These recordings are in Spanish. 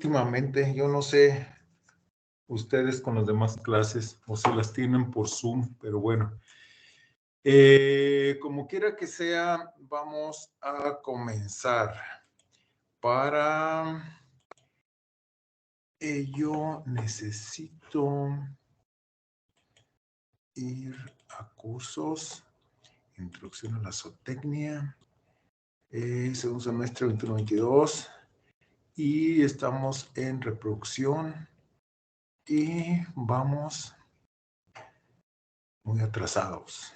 últimamente, yo no sé ustedes con las demás clases o si las tienen por Zoom, pero bueno. Como quiera que sea, vamos a comenzar. Para ello necesito ir a cursos, introducción a la zootecnia, segundo semestre 21-22, y estamos en reproducción y vamos muy atrasados.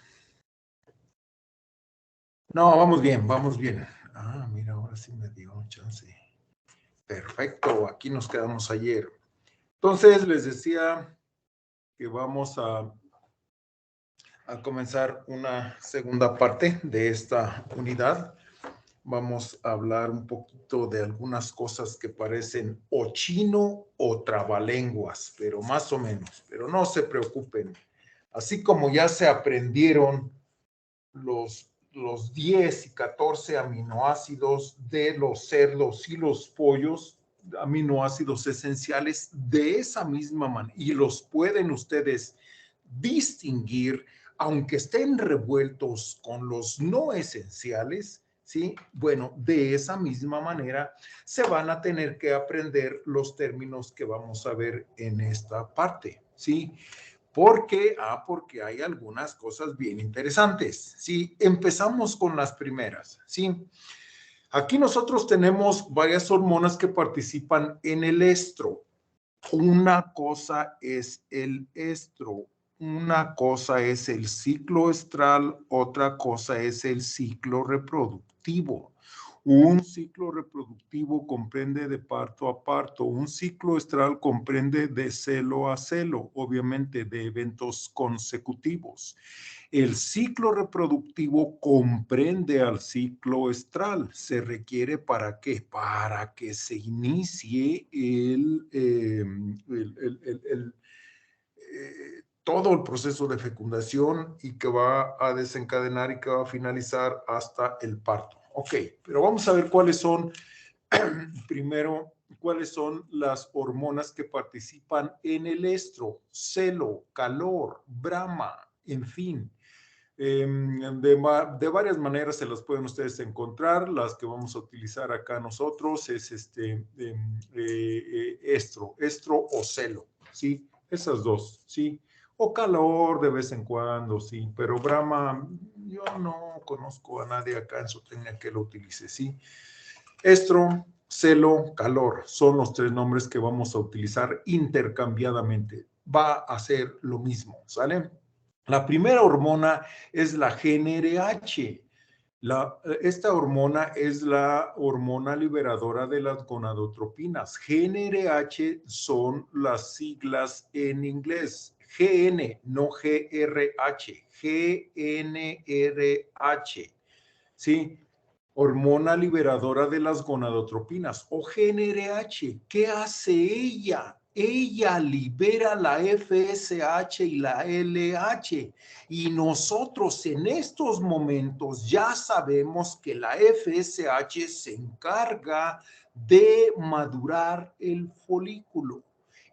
No, vamos bien, vamos bien. Ah, mira, ahora sí me dio chance. Perfecto, aquí nos quedamos ayer. Entonces, les decía que vamos a comenzar una segunda parte de esta unidad. Vamos a hablar un poquito de algunas cosas que parecen o chino o trabalenguas, pero más o menos. Pero no se preocupen. Así como ya se aprendieron los 10 y 14 aminoácidos de los cerdos y los pollos, aminoácidos esenciales, de esa misma manera, y los pueden ustedes distinguir, aunque estén revueltos con los no esenciales, ¿sí? Bueno, de esa misma manera se van a tener que aprender los términos que vamos a ver en esta parte, ¿sí? ¿Por qué? Porque hay algunas cosas bien interesantes. Sí, empezamos con las primeras. Sí, aquí nosotros tenemos varias hormonas que participan en el estro. Una cosa es el estro, una cosa es el ciclo estral, otra cosa es el ciclo reproductivo. Un ciclo reproductivo comprende de parto a parto, un ciclo estral comprende de celo a celo, obviamente de eventos consecutivos. El ciclo reproductivo comprende al ciclo estral. ¿Se requiere para qué? Para que se inicie todo el proceso de fecundación y que va a desencadenar y que va a finalizar hasta el parto. Ok, pero vamos a ver cuáles son, primero, cuáles son las hormonas que participan en el estro, celo, calor, brama, en fin. De varias maneras se las pueden ustedes encontrar. Las que vamos a utilizar acá nosotros es estro o celo, ¿sí? Esas dos, ¿sí? O calor de vez en cuando, sí, pero brama, yo no conozco a nadie acá en zootecnia que lo utilice, ¿sí? Estro, celo, calor, son los tres nombres que vamos a utilizar intercambiadamente. Va a ser lo mismo, ¿sale? La primera hormona es la GnRH. Esta hormona es la hormona liberadora de las gonadotropinas. GnRH son las siglas en inglés. GN, no GRH. GnRH. ¿Sí? Hormona liberadora de las gonadotropinas o GnRH. ¿Qué hace ella? Ella libera la FSH y la LH y nosotros en estos momentos ya sabemos que la FSH se encarga de madurar el folículo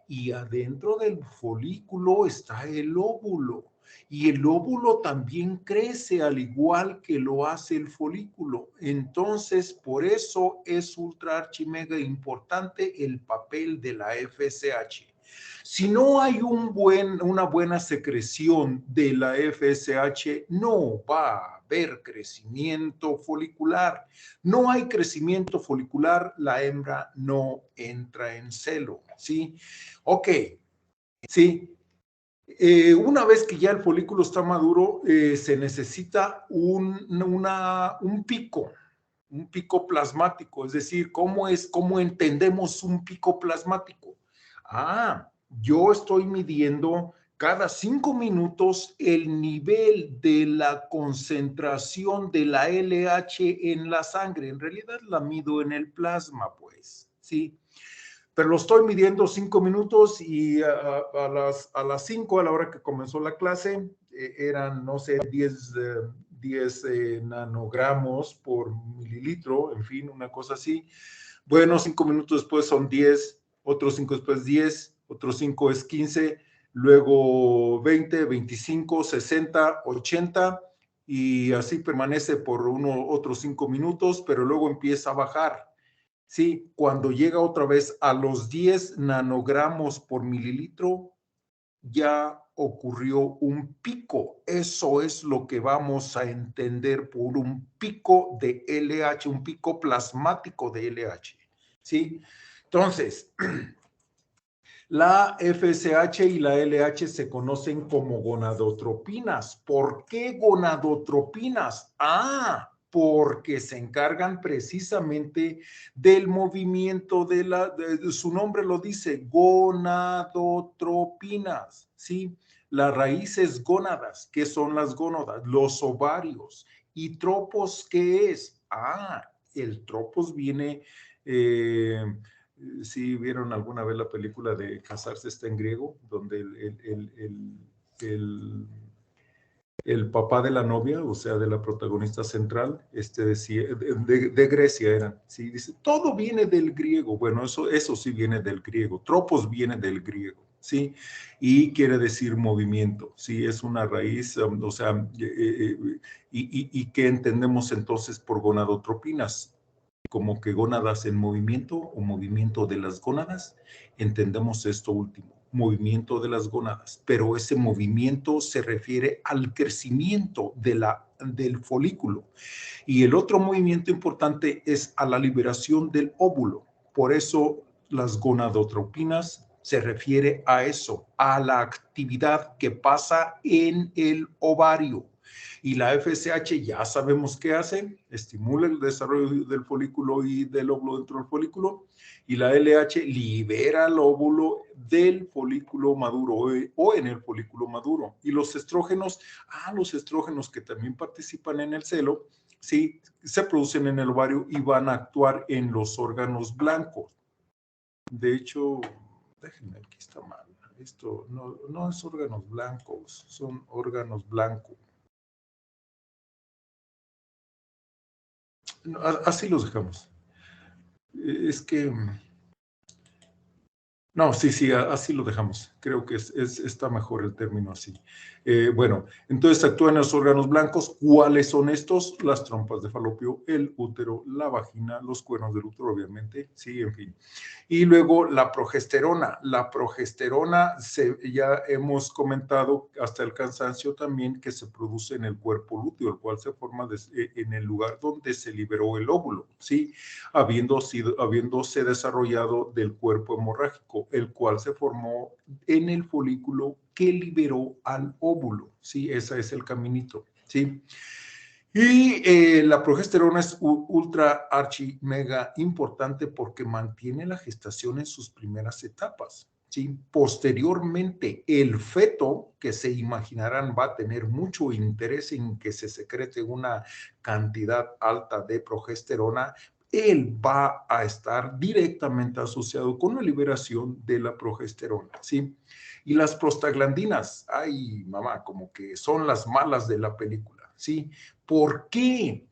y adentro del folículo está el óvulo. Y el óvulo también crece al igual que lo hace el folículo. Entonces, por eso es ultra archimega importante el papel de la FSH. Si no hay una buena secreción de la FSH, no va a haber crecimiento folicular. No hay crecimiento folicular, la hembra no entra en celo, ¿sí? Ok, sí. Una vez que ya el folículo está maduro, se necesita un pico plasmático, es decir, ¿cómo entendemos un pico plasmático? Yo estoy midiendo cada 5 minutos el nivel de la concentración de la LH en la sangre. En realidad la mido en el plasma, pues, ¿sí? Pero lo estoy midiendo 5 minutos y a las 5, a la hora que comenzó la clase, eran, no sé, 10 nanogramos por mililitro, en fin, una cosa así. Bueno, 5 minutos después son 10, otro 5 después 10, otro 5 es 15, luego 20, 25, 60, 80 y así permanece por otros 5 minutos, pero luego empieza a bajar. Sí, cuando llega otra vez a los 10 nanogramos por mililitro, ya ocurrió un pico. Eso es lo que vamos a entender por un pico de LH, un pico plasmático de LH. ¿Sí? Entonces, la FSH y la LH se conocen como gonadotropinas. ¿Por qué gonadotropinas? Porque se encargan precisamente del movimiento su nombre lo dice, gonadotropinas, ¿sí? La raíz es gónadas. ¿Qué son las gónadas? Los ovarios. ¿Y tropos qué es? El tropos viene... ¿Sí vieron alguna vez la película de Casarse está en griego? Donde el papá de la novia, o sea, de la protagonista central, decía, de Grecia eran, ¿sí? Dice, todo viene del griego. Bueno, eso sí viene del griego. Tropos viene del griego, ¿sí? Y quiere decir movimiento, ¿sí? Es una raíz, o sea, ¿y qué entendemos entonces por gonadotropinas? Como que gónadas en movimiento o movimiento de las gónadas, entendemos esto último, movimiento de las gónadas, pero ese movimiento se refiere al crecimiento del folículo. Y el otro movimiento importante es a la liberación del óvulo. Por eso las gonadotropinas se refiere a eso, a la actividad que pasa en el ovario. Y la FSH ya sabemos qué hace, estimula el desarrollo del folículo y del óvulo dentro del folículo, y la LH libera el óvulo del folículo maduro o en el folículo maduro. Y los estrógenos que también participan en el celo, sí, se producen en el ovario y van a actuar en los órganos blancos. De hecho, déjenme, aquí está mal. Esto no es órganos blancos, son órganos blancos. Así los dejamos. Es que... No, sí, así lo dejamos. Creo que está mejor el término así. Bueno, entonces actúan los órganos blancos. ¿Cuáles son estos? Las trompas de falopio, el útero, la vagina, los cuernos del útero, obviamente, sí, en fin. Y luego la progesterona. La progesterona, ya hemos comentado hasta el cansancio también que se produce en el cuerpo lúteo, el cual se forma en el lugar donde se liberó el óvulo, ¿sí? Habiéndose desarrollado del cuerpo hemorrágico, el cual se formó en el folículo que liberó al óvulo, ¿sí? Ese es el caminito, ¿sí? Y la progesterona es ultra archi mega importante porque mantiene la gestación en sus primeras etapas. ¿Sí? Posteriormente, el feto, que se imaginarán va a tener mucho interés en que se secrete una cantidad alta de progesterona, él va a estar directamente asociado con la liberación de la progesterona. ¿Sí? Y las prostaglandinas, ay mamá, como que son las malas de la película. ¿Sí? ¿Por qué?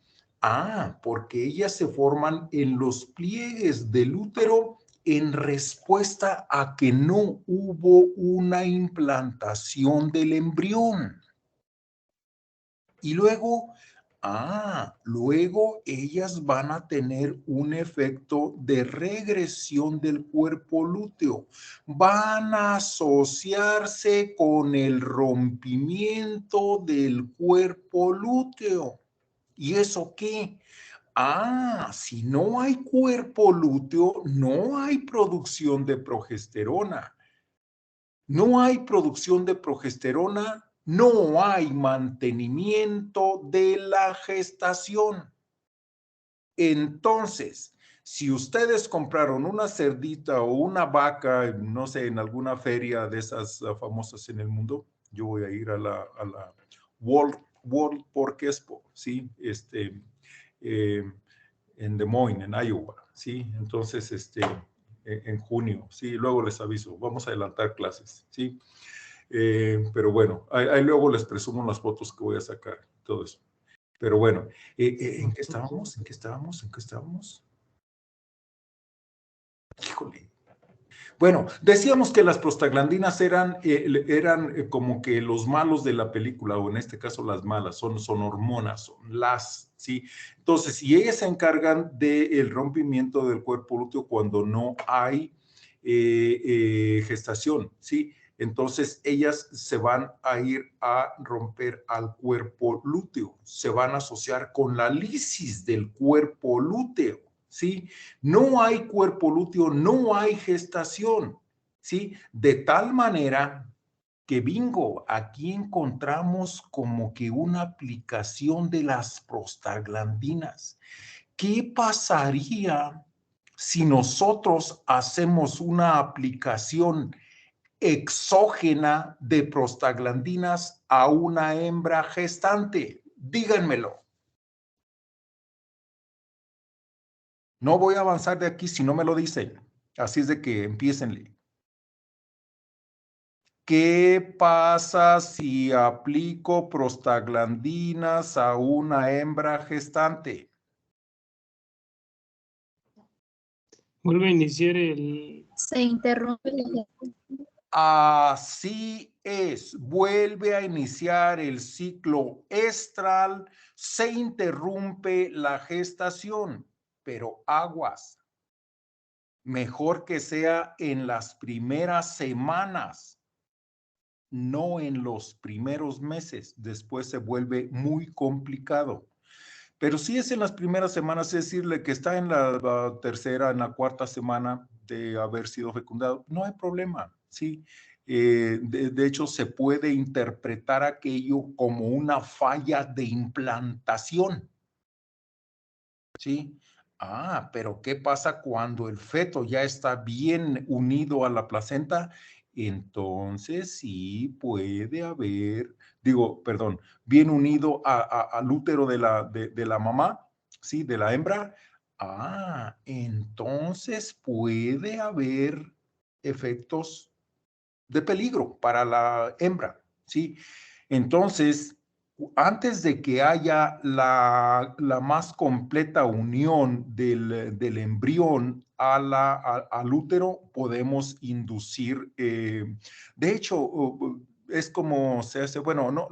Porque ellas se forman en los pliegues del útero en respuesta a que no hubo una implantación del embrión. Y luego ellas van a tener un efecto de regresión del cuerpo lúteo. Van a asociarse con el rompimiento del cuerpo lúteo. ¿Y eso qué? Si no hay cuerpo lúteo, no hay producción de progesterona. No hay producción de progesterona, no hay mantenimiento de la gestación. Entonces, si ustedes compraron una cerdita o una vaca, no sé, en alguna feria de esas famosas en el mundo, yo voy a ir a la World Pork Expo, ¿sí? En Des Moines, en Iowa, ¿sí? Entonces, en junio, ¿sí? Luego les aviso, vamos a adelantar clases, ¿sí? Pero bueno, ahí luego les presumo las fotos que voy a sacar, todo eso. Pero bueno, ¿en qué estábamos? Híjole. Bueno, decíamos que las prostaglandinas eran como que los malos de la película, o en este caso las malas, son hormonas, son ¿sí? Entonces, y ellas se encargan del rompimiento del cuerpo lúteo cuando no hay gestación, ¿sí? Entonces, ellas se van a ir a romper al cuerpo lúteo, se van a asociar con la lisis del cuerpo lúteo, ¿sí? No hay cuerpo lúteo, no hay gestación, ¿sí? De tal manera que bingo, aquí encontramos como que una aplicación de las prostaglandinas. ¿Qué pasaría si nosotros hacemos una aplicación exógena de prostaglandinas a una hembra gestante? Díganmelo. No voy a avanzar de aquí si no me lo dicen. Así es de que empiecenle. ¿Qué pasa si aplico prostaglandinas a una hembra gestante? Vuelve a iniciar el... Se interrumpe. Así es, vuelve a iniciar el ciclo estral, se interrumpe la gestación, pero aguas. Mejor que sea en las primeras semanas, no en los primeros meses. Después se vuelve muy complicado. Pero si es en las primeras semanas, es decirle que está en la tercera, en la cuarta semana de haber sido fecundado, no hay problema, ¿sí? De hecho, se puede interpretar aquello como una falla de implantación, ¿sí? Ah, pero ¿qué pasa cuando el feto ya está bien unido a la placenta? Entonces sí puede haber, perdón, bien unido al útero de la mamá, ¿sí? De la hembra. Ah, entonces puede haber efectos de peligro para la hembra, ¿sí? Entonces, antes de que haya la más completa unión del embrión al útero, podemos inducir, de hecho, es como se hace, bueno, no,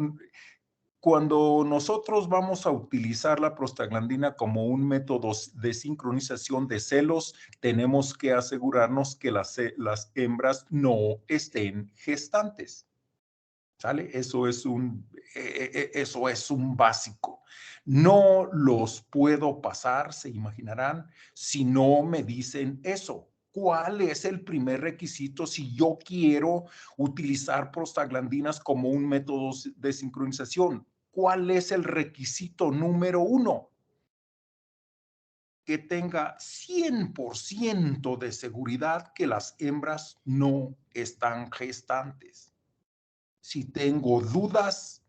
cuando nosotros vamos a utilizar la prostaglandina como un método de sincronización de celos, tenemos que asegurarnos que las hembras no estén gestantes. ¿Sale? Eso es un básico. No los puedo pasar, se imaginarán, si no me dicen eso. ¿Cuál es el primer requisito si yo quiero utilizar prostaglandinas como un método de sincronización? ¿Cuál es el requisito número 1? Que tenga 100% de seguridad que las hembras no están gestantes. Si tengo dudas,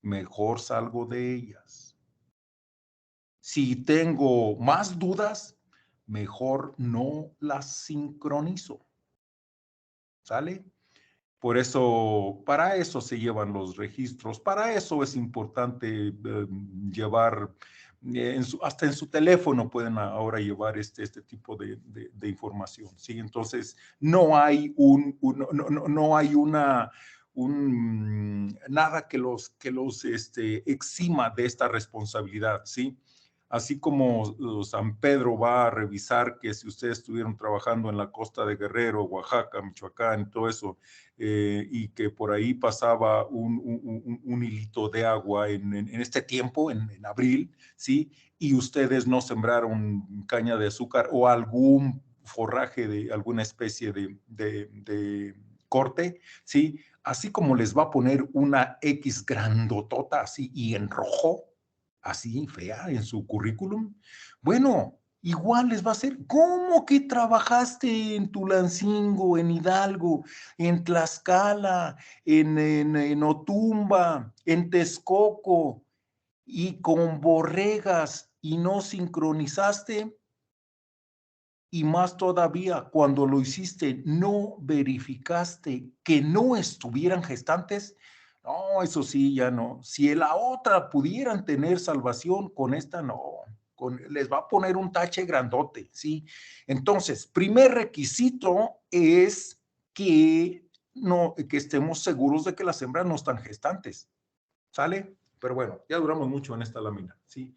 mejor salgo de ellas. Si tengo más dudas, mejor no las sincronizo. ¿Sale? Por eso, para eso se llevan los registros, para eso es importante llevar, hasta en su teléfono pueden ahora llevar este tipo de información, ¿sí? Entonces, no hay no hay nada que los exima de esta responsabilidad, ¿sí? Así como San Pedro va a revisar que si ustedes estuvieron trabajando en la costa de Guerrero, Oaxaca, Michoacán, todo eso, y que por ahí pasaba un hilito de agua en este tiempo, en abril, ¿sí? Y ustedes no sembraron caña de azúcar o algún forraje de alguna especie de corte, ¿sí? Así como les va a poner una X grandotota así y en rojo, así fea en su currículum, bueno, igual les va a hacer, ¿cómo que trabajaste en Tulancingo, en Hidalgo, en Tlaxcala, en Otumba, en Texcoco y con borregas y no sincronizaste? Y más todavía, cuando lo hiciste, no verificaste que no estuvieran gestantes. No, eso sí, ya no. Si la otra pudieran tener salvación, con esta no. les va a poner un tache grandote, ¿sí? Entonces, primer requisito es que estemos seguros de que las hembras no están gestantes, ¿sale? Pero bueno, ya duramos mucho en esta lámina, ¿sí?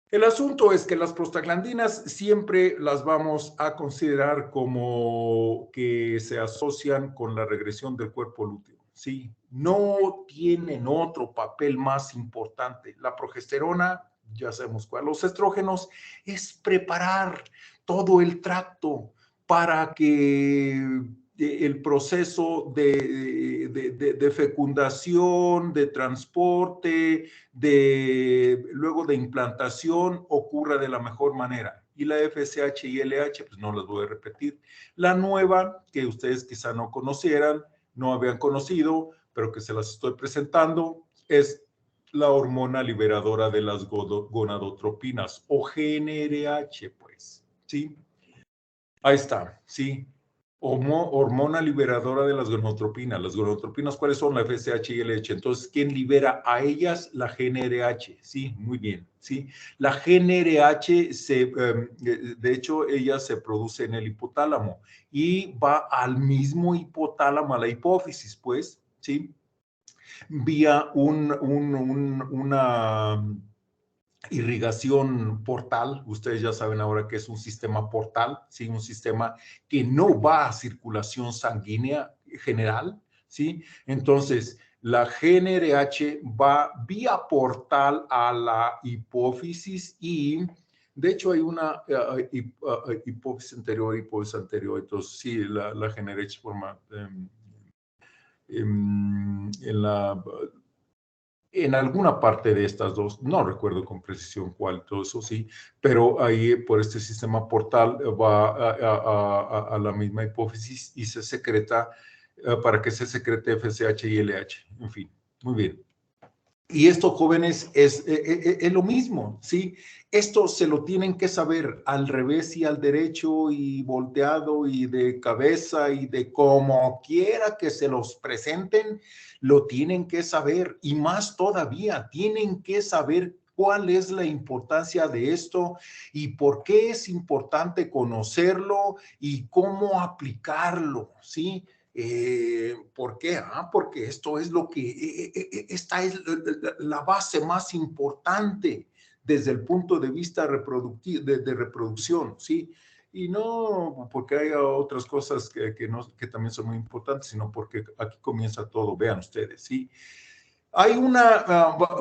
El asunto es que las prostaglandinas siempre las vamos a considerar como que se asocian con la regresión del cuerpo lúteo, ¿sí? No tienen otro papel más importante. La progesterona, ya sabemos cuál, los estrógenos, es preparar todo el tracto para que el proceso de fecundación, de transporte, luego de implantación ocurra de la mejor manera. Y la FSH y LH, pues no las voy a repetir. La nueva, que ustedes quizá no conocieran, no habían conocido, pero que se las estoy presentando, es la hormona liberadora de las gonadotropinas, o GnRH, pues, ¿sí? Ahí está, ¿sí? Hormona liberadora de las gonadotropinas. Las gonadotropinas, ¿cuáles son? La FSH y LH. Entonces, ¿quién libera a ellas? La GnRH. Sí, muy bien. Sí, la GnRH, de hecho, ella se produce en el hipotálamo y va al mismo hipotálamo, a la hipófisis, pues, ¿sí? Vía una irrigación portal. Ustedes ya saben ahora que es un sistema portal, ¿sí? Un sistema que no va a circulación sanguínea general, ¿sí? Entonces, la GnRH va vía portal a la hipófisis y, de hecho, hay una hipófisis anterior, hipófisis anterior. Entonces, sí, la GnRH forma en alguna parte de estas dos, no recuerdo con precisión cuál, todo eso sí, pero ahí por este sistema portal va a la misma hipófisis y se secreta, para que se secrete FSH y LH, en fin, muy bien. Y esto, jóvenes, es lo mismo, ¿sí? Esto se lo tienen que saber al revés y al derecho y volteado y de cabeza y de como quiera que se los presenten, lo tienen que saber. Y más todavía, tienen que saber cuál es la importancia de esto y por qué es importante conocerlo y cómo aplicarlo, ¿sí? ¿Por qué? Porque esto es lo que, esta es la base más importante desde el punto de vista de reproducción, ¿sí? Y no porque haya otras cosas que también son muy importantes, sino porque aquí comienza todo, vean ustedes, ¿sí? Hay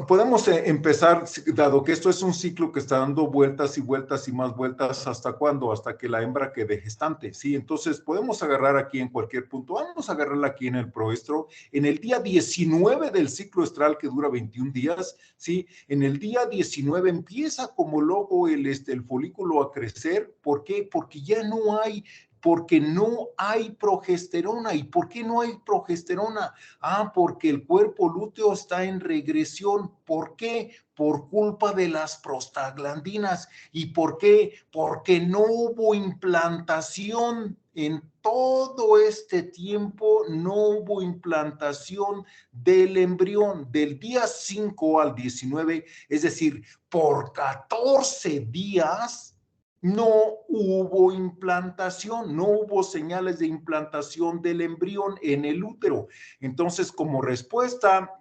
podemos empezar, dado que esto es un ciclo que está dando vueltas y vueltas y más vueltas, ¿hasta cuándo? Hasta que la hembra quede gestante, ¿sí? Entonces, podemos agarrar aquí en cualquier punto, vamos a agarrarla aquí en el proestro, en el día 19 del ciclo estral que dura 21 días, ¿sí? En el día 19 empieza como loco el folículo a crecer, ¿por qué? Porque no hay progesterona. ¿Y por qué no hay progesterona? Porque el cuerpo lúteo está en regresión. ¿Por qué? Por culpa de las prostaglandinas. ¿Y por qué? Porque no hubo implantación. En todo este tiempo no hubo implantación del embrión del día 5 al 19, es decir, por 14 días no hubo implantación, no hubo señales de implantación del embrión en el útero. Entonces, como respuesta,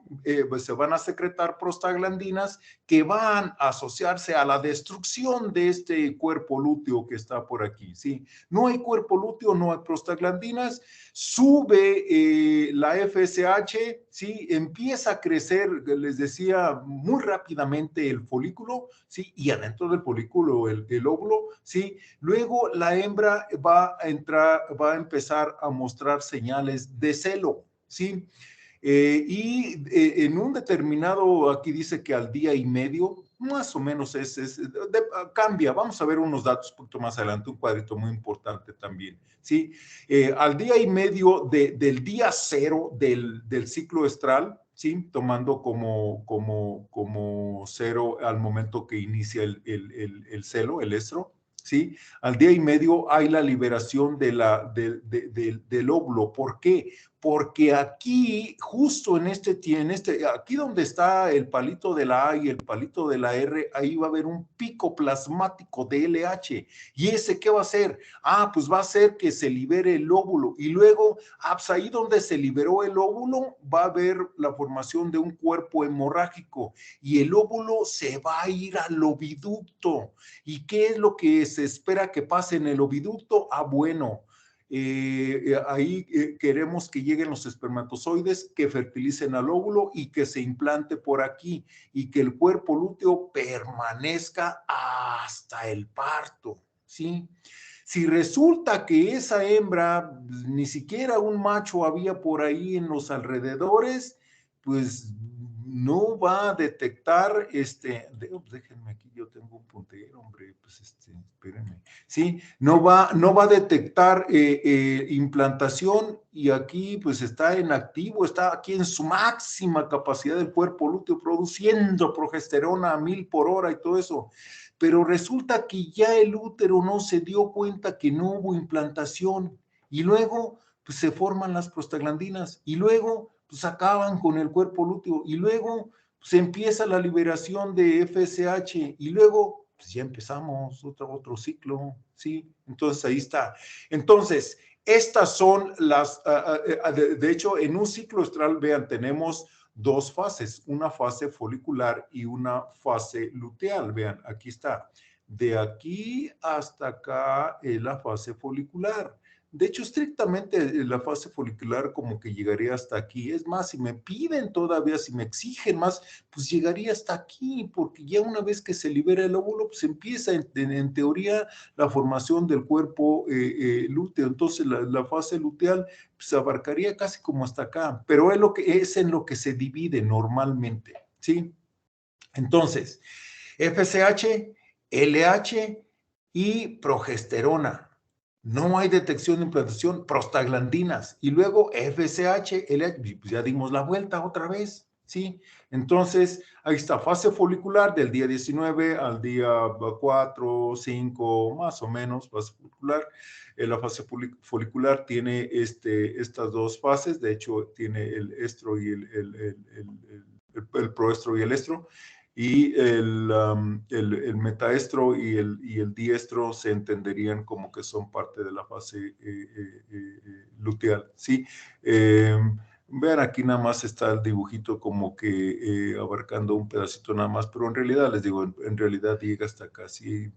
pues se van a secretar prostaglandinas que van a asociarse a la destrucción de este cuerpo lúteo que está por aquí, ¿sí? No hay cuerpo lúteo, no hay prostaglandinas, sube la FSH, ¿sí? Empieza a crecer, les decía, muy rápidamente el folículo, ¿sí? Y adentro del folículo el óvulo, ¿sí? Luego la hembra va a empezar a mostrar señales de celo, ¿sí? En un determinado, aquí dice que al día y medio, más o menos cambia. Vamos a ver unos datos un poquito más adelante, un cuadrito muy importante también, ¿sí? Al día y medio del día cero del ciclo estral, ¿sí? Tomando como cero al momento que inicia el celo, el estro, ¿sí? Al día y medio hay la liberación del óvulo. ¿Por qué? porque aquí, justo aquí donde está el palito de la A y el palito de la R, ahí va a haber un pico plasmático de LH. ¿Y ese qué va a hacer? Pues va a hacer que se libere el óvulo. Y luego, pues ahí donde se liberó el óvulo, va a haber la formación de un cuerpo hemorrágico. Y el óvulo se va a ir al oviducto. ¿Y qué es lo que se espera que pase en el oviducto? Bueno, ahí queremos que lleguen los espermatozoides, que fertilicen al óvulo y que se implante por aquí y que el cuerpo lúteo permanezca hasta el parto, ¿sí? Si resulta que esa hembra, ni siquiera un macho había por ahí en los alrededores, pues no va a detectar, déjenme aquí, yo tengo un puntero, hombre, pues espérenme, ¿sí? No va a detectar implantación y aquí pues está en activo, está aquí en su máxima capacidad del cuerpo lúteo produciendo progesterona a 1000 por hora y todo eso. Pero resulta que ya el útero no se dio cuenta que no hubo implantación y luego pues se forman las prostaglandinas y luego pues acaban con el cuerpo lúteo y luego pues empieza la liberación de FSH y luego pues ya empezamos otro ciclo, ¿sí? Entonces ahí está. Entonces, estas son de hecho, en un ciclo estral, vean, tenemos dos fases, una fase folicular y una fase luteal. Vean, aquí está. De aquí hasta acá es la fase folicular. De hecho, estrictamente la fase folicular como que llegaría hasta aquí. Es más, si me piden todavía, si me exigen más, pues llegaría hasta aquí, porque ya una vez que se libera el óvulo, pues empieza en teoría la formación del cuerpo lúteo. Entonces, la fase luteal se abarcaría casi como hasta acá, pero es en lo que se divide normalmente, ¿sí? Entonces, FSH, LH y progesterona. No hay detección de implantación, prostaglandinas. Y luego FSH, LH, pues ya dimos la vuelta otra vez, ¿sí? Entonces, ahí está, fase folicular del día 19 al día 4, 5, más o menos, fase folicular. La fase folicular tiene estas dos fases, de hecho, tiene el estro y el proestro y el estro y el metaestro y el diestro se entenderían como que son parte de la fase luteal, ¿sí? Vean, aquí nada más está el dibujito como que abarcando un pedacito nada más, pero en realidad, les digo, en realidad llega hasta acá, ¿sí?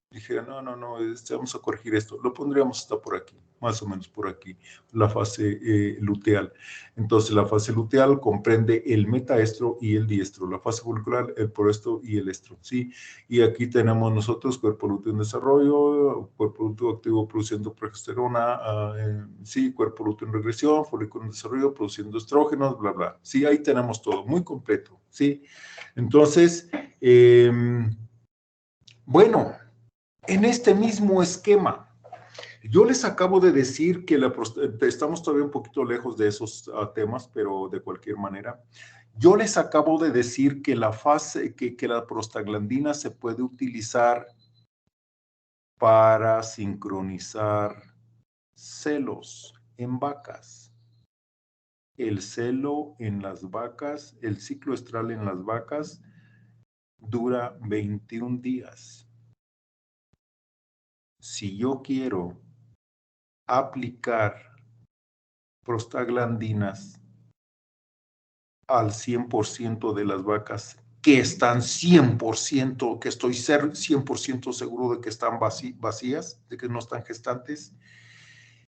Dije, no, vamos a corregir esto, lo pondríamos hasta por aquí, más o menos por aquí, la fase luteal. Entonces, la fase luteal comprende el metaestro y el diestro, la fase folicular, el proestro y el estro, ¿sí? Y aquí tenemos nosotros cuerpo lúteo en desarrollo, cuerpo lúteo activo produciendo progesterona, sí, cuerpo lúteo en regresión, folículo en desarrollo produciendo estrógenos, bla, bla. Sí, ahí tenemos todo, muy completo, ¿sí? Entonces, bueno, en este mismo esquema, yo les acabo de decir que estamos todavía un poquito lejos de esos temas, pero de cualquier manera, yo les acabo de decir que que la prostaglandina se puede utilizar para sincronizar celos en vacas. El celo en las vacas, el ciclo estral en las vacas dura 21 días. Si yo quiero aplicar prostaglandinas al 100% de las vacas que están 100%, que estoy 100% seguro de que están vacías, de que no están gestantes,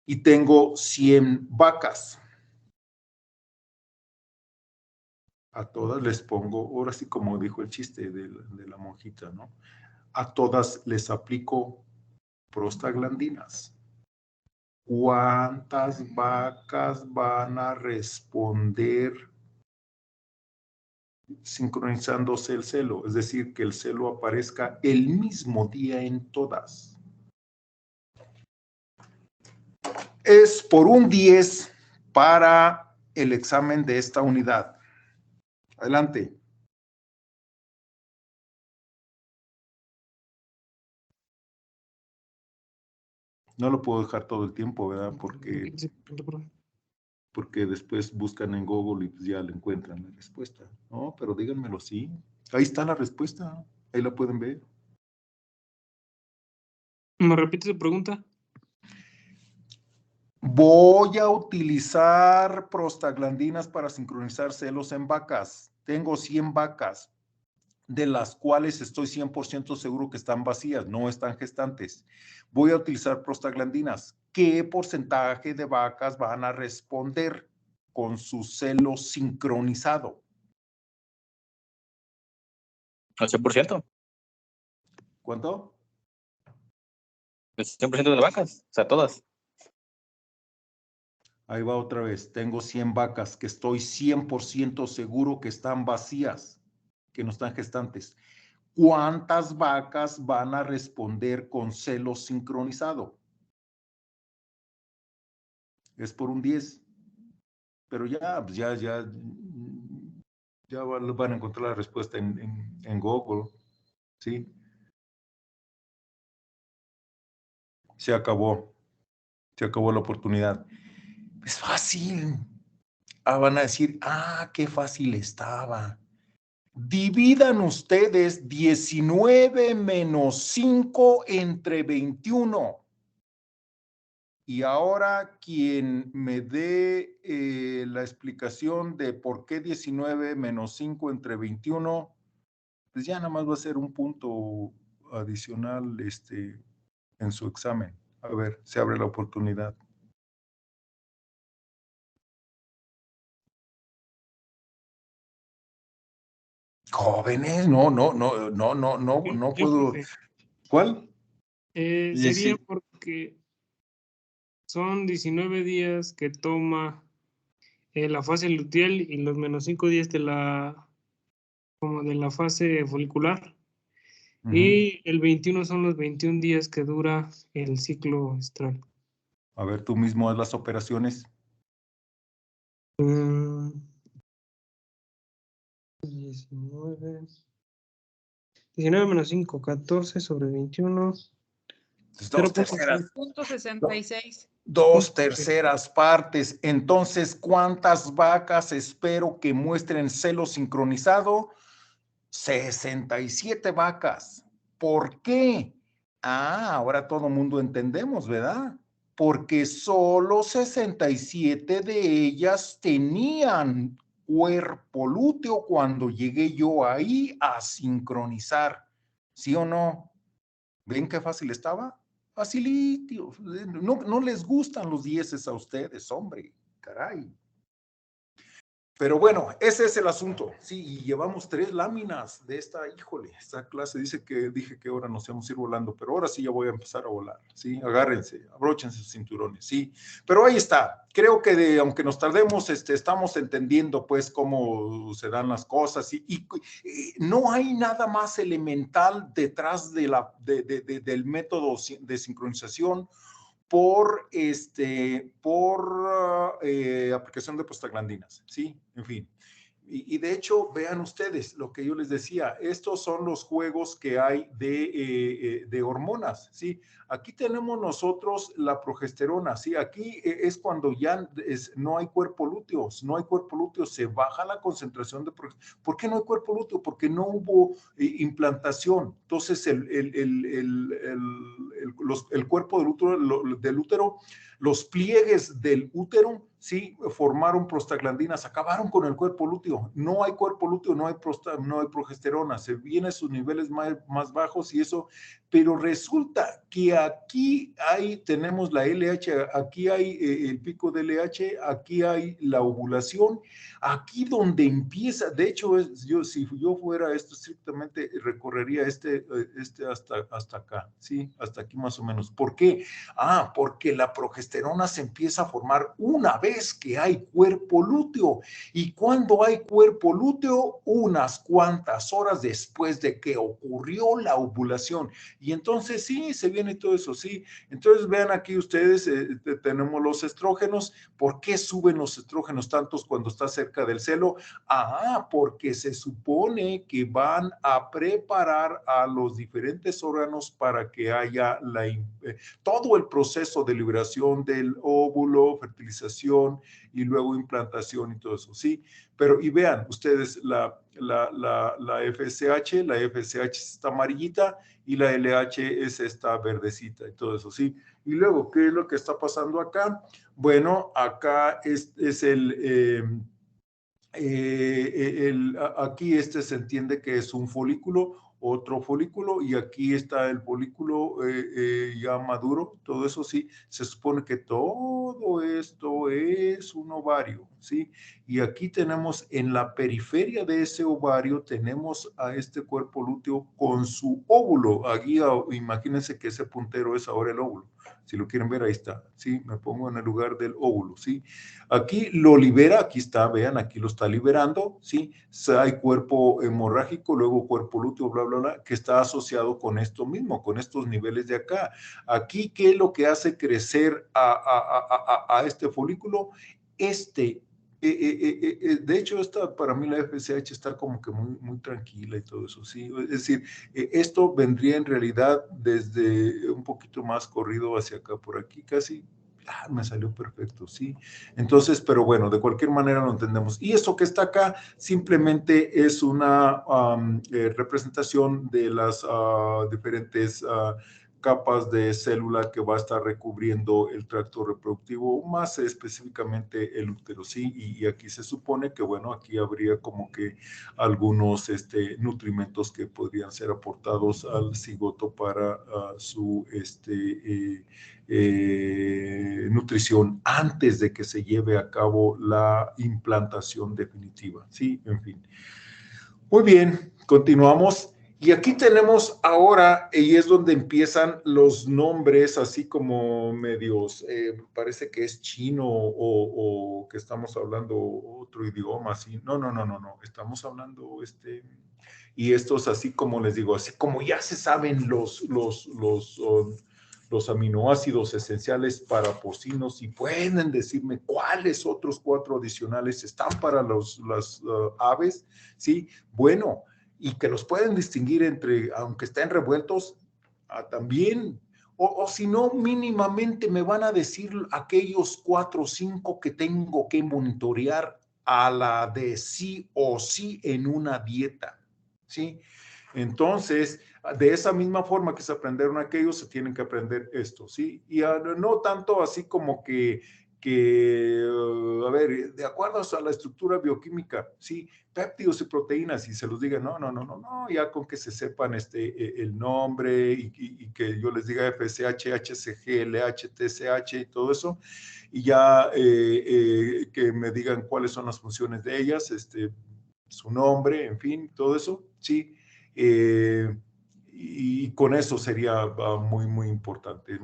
y tengo 100 vacas. A todas les pongo, ahora sí como dijo el chiste de la monjita, ¿no? A todas les aplico prostaglandinas. ¿Cuántas vacas van a responder sincronizándose el celo? Es decir, que el celo aparezca el mismo día en todas. Es por un 10 para el examen de esta unidad. Adelante. No lo puedo dejar todo el tiempo, ¿verdad? Porque porque después buscan en Google y pues ya le encuentran la respuesta. No, pero díganmelo sí. Ahí está la respuesta, ahí la pueden ver. ¿Me repite su pregunta? Voy a utilizar prostaglandinas para sincronizar celos en vacas. Tengo 100 vacas, de las cuales estoy 100% seguro que están vacías, no están gestantes. Voy a utilizar prostaglandinas. ¿Qué porcentaje de vacas van a responder con su celo sincronizado? Al 100%. ¿Cuánto? El 100% de las vacas, o sea, todas. Ahí va otra vez. Tengo 100 vacas que estoy 100% seguro que están vacías, que no están gestantes. ¿Cuántas vacas van a responder con celo sincronizado? Es por un 10. Pero ya, pues ya van a encontrar la respuesta en Google. ¿Sí? Se acabó. Se acabó la oportunidad. Es fácil. Van a decir, qué fácil estaba. Dividan ustedes 19 menos 5 entre 21. Y ahora quien me dé la explicación de por qué 19 menos 5 entre 21, pues ya nada más va a ser un punto adicional en su examen. A ver, se abre la oportunidad. Jóvenes, no puedo. ¿Cuál? Sería porque son 19 días que toma la fase luteal y los menos 5 días de la fase folicular. Y el 21 son los 21 días que dura el ciclo estral. A ver, tú mismo haz las operaciones. 19 menos 5, 14 sobre 21. 0.66. 2/3 partes. Entonces, ¿cuántas vacas espero que muestren celo sincronizado? 67 vacas. ¿Por qué? Ahora todo mundo entendemos, ¿verdad? Porque solo 67 de ellas tenían cuerpo lúteo cuando llegué yo ahí a sincronizar. ¿Sí o no? ¿Ven qué fácil estaba? Facilito. No les gustan los 10 a ustedes, hombre. Caray. Pero bueno, ese es el asunto. Sí, y llevamos 3 láminas de esta, híjole, esta clase dije que ahora nos íbamos a ir volando, pero ahora sí ya voy a empezar a volar. Sí, agárrense, abróchense sus cinturones. Sí, pero ahí está. Creo que aunque nos tardemos, estamos entendiendo pues cómo se dan las cosas y no hay nada más elemental detrás del método de sincronización por aplicación de prostaglandinas, ¿sí? En fin. Y de hecho, vean ustedes lo que yo les decía, estos son los juegos que hay de hormonas, ¿sí? Aquí tenemos nosotros la progesterona, ¿sí? Aquí es cuando ya no hay cuerpo lúteo, se baja la concentración de progesterona. ¿Por qué no hay cuerpo lúteo? Porque no hubo implantación. Entonces, el cuerpo del útero, los pliegues del útero, sí, formaron prostaglandinas, acabaron con el cuerpo lúteo. No hay cuerpo lúteo, no hay progesterona, se vienen a sus niveles más bajos y eso, pero resulta que aquí tenemos la LH, aquí hay el pico de LH, aquí hay la ovulación, aquí donde empieza, de hecho, si yo fuera esto estrictamente, recorrería hasta acá, ¿sí? Hasta aquí más o menos. ¿Por qué? Porque la progesterona se empieza a formar una vez que hay cuerpo lúteo. Y cuando hay cuerpo lúteo, unas cuantas horas después de que ocurrió la ovulación. Y entonces sí, se viene todo eso, sí. Entonces vean aquí ustedes, tenemos los estrógenos. ¿Por qué suben los estrógenos tantos cuando está cerca del celo? Porque se supone que van a preparar a los diferentes órganos para que haya todo el proceso de liberación del óvulo, fertilización y luego implantación y todo eso, ¿sí? Pero, y vean ustedes, la FSH está amarillita y la LH es esta verdecita y todo eso, ¿sí? Y luego, ¿qué es lo que está pasando acá? Bueno, acá es aquí se entiende que es un folículo, otro folículo, y aquí está el folículo ya maduro. Todo eso sí, se supone que todo esto es un ovario, ¿sí? Y aquí tenemos en la periferia de ese ovario, tenemos a este cuerpo lúteo con su óvulo. Aquí imagínense que ese puntero es ahora el óvulo. Si lo quieren ver, ahí está, ¿sí? Me pongo en el lugar del óvulo, ¿sí? Aquí lo libera, aquí está, vean, aquí lo está liberando, ¿sí? Hay cuerpo hemorrágico, luego cuerpo lúteo, bla, bla, bla, que está asociado con esto mismo, con estos niveles de acá. Aquí, ¿qué es lo que hace crecer a este folículo? De hecho, para mí la FSH está como que muy, muy tranquila y todo eso, ¿sí? Es decir, esto vendría en realidad desde un poquito más corrido hacia acá, por aquí casi. Me salió perfecto, sí. Entonces, pero bueno, de cualquier manera lo entendemos. Y esto que está acá simplemente es una representación de las diferentes capas de célula que va a estar recubriendo el tracto reproductivo, más específicamente el útero, ¿sí? Y aquí se supone que, bueno, aquí habría como que algunos nutrimentos que podrían ser aportados al cigoto para su nutrición antes de que se lleve a cabo la implantación definitiva, ¿sí? En fin. Muy bien, continuamos. Y aquí tenemos ahora, y es donde empiezan los nombres así como medios, parece que es chino o que estamos hablando otro idioma, así. No, estamos hablando y estos así como les digo, así como ya se saben los aminoácidos esenciales para porcinos y pueden decirme cuáles otros 4 adicionales están para las aves, ¿sí? Bueno, y que los pueden distinguir entre, aunque estén revueltos, también, o si no, mínimamente me van a decir aquellos 4 o 5 que tengo que monitorear a la de sí o sí en una dieta, ¿sí? Entonces, de esa misma forma que se aprendieron aquellos, se tienen que aprender estos, ¿sí? Y no tanto así como a ver, de acuerdo a la estructura bioquímica, ¿sí? Péptidos y proteínas, y se los diga, no, ya con que se sepan el nombre y que yo les diga FSH, HCG, LH, TSH y todo eso, y ya que me digan cuáles son las funciones de ellas, su nombre, en fin, todo eso, ¿sí? Y con eso sería muy, muy importante,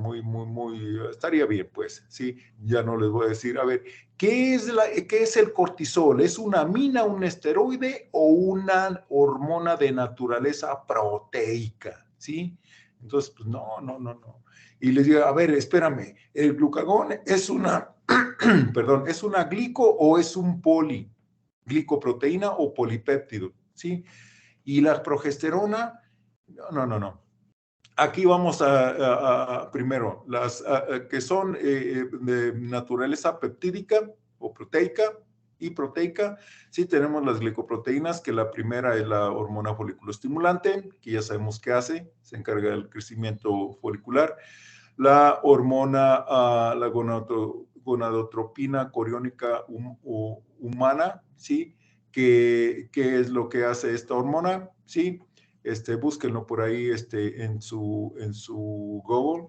estaría bien, pues, ¿sí? Ya no les voy a decir, a ver, ¿qué es el cortisol? ¿Es una amina, un esteroide o una hormona de naturaleza proteica? ¿Sí? Entonces, pues no. Y les digo, a ver, espérame, ¿el glucagón es una, perdón, es una glico o es un glicoproteína o polipéptido? ¿Sí? Y la progesterona, no. Aquí vamos primero, las que son de naturaleza peptídica o proteica y proteica. Sí tenemos las glicoproteínas, que la primera es la hormona foliculoestimulante, que ya sabemos qué hace, se encarga del crecimiento folicular. La hormona, la gonadotropina coriónica humana, ¿sí? ¿Qué es lo que hace esta hormona? ¿Sí? Búsquenlo por ahí en su Google.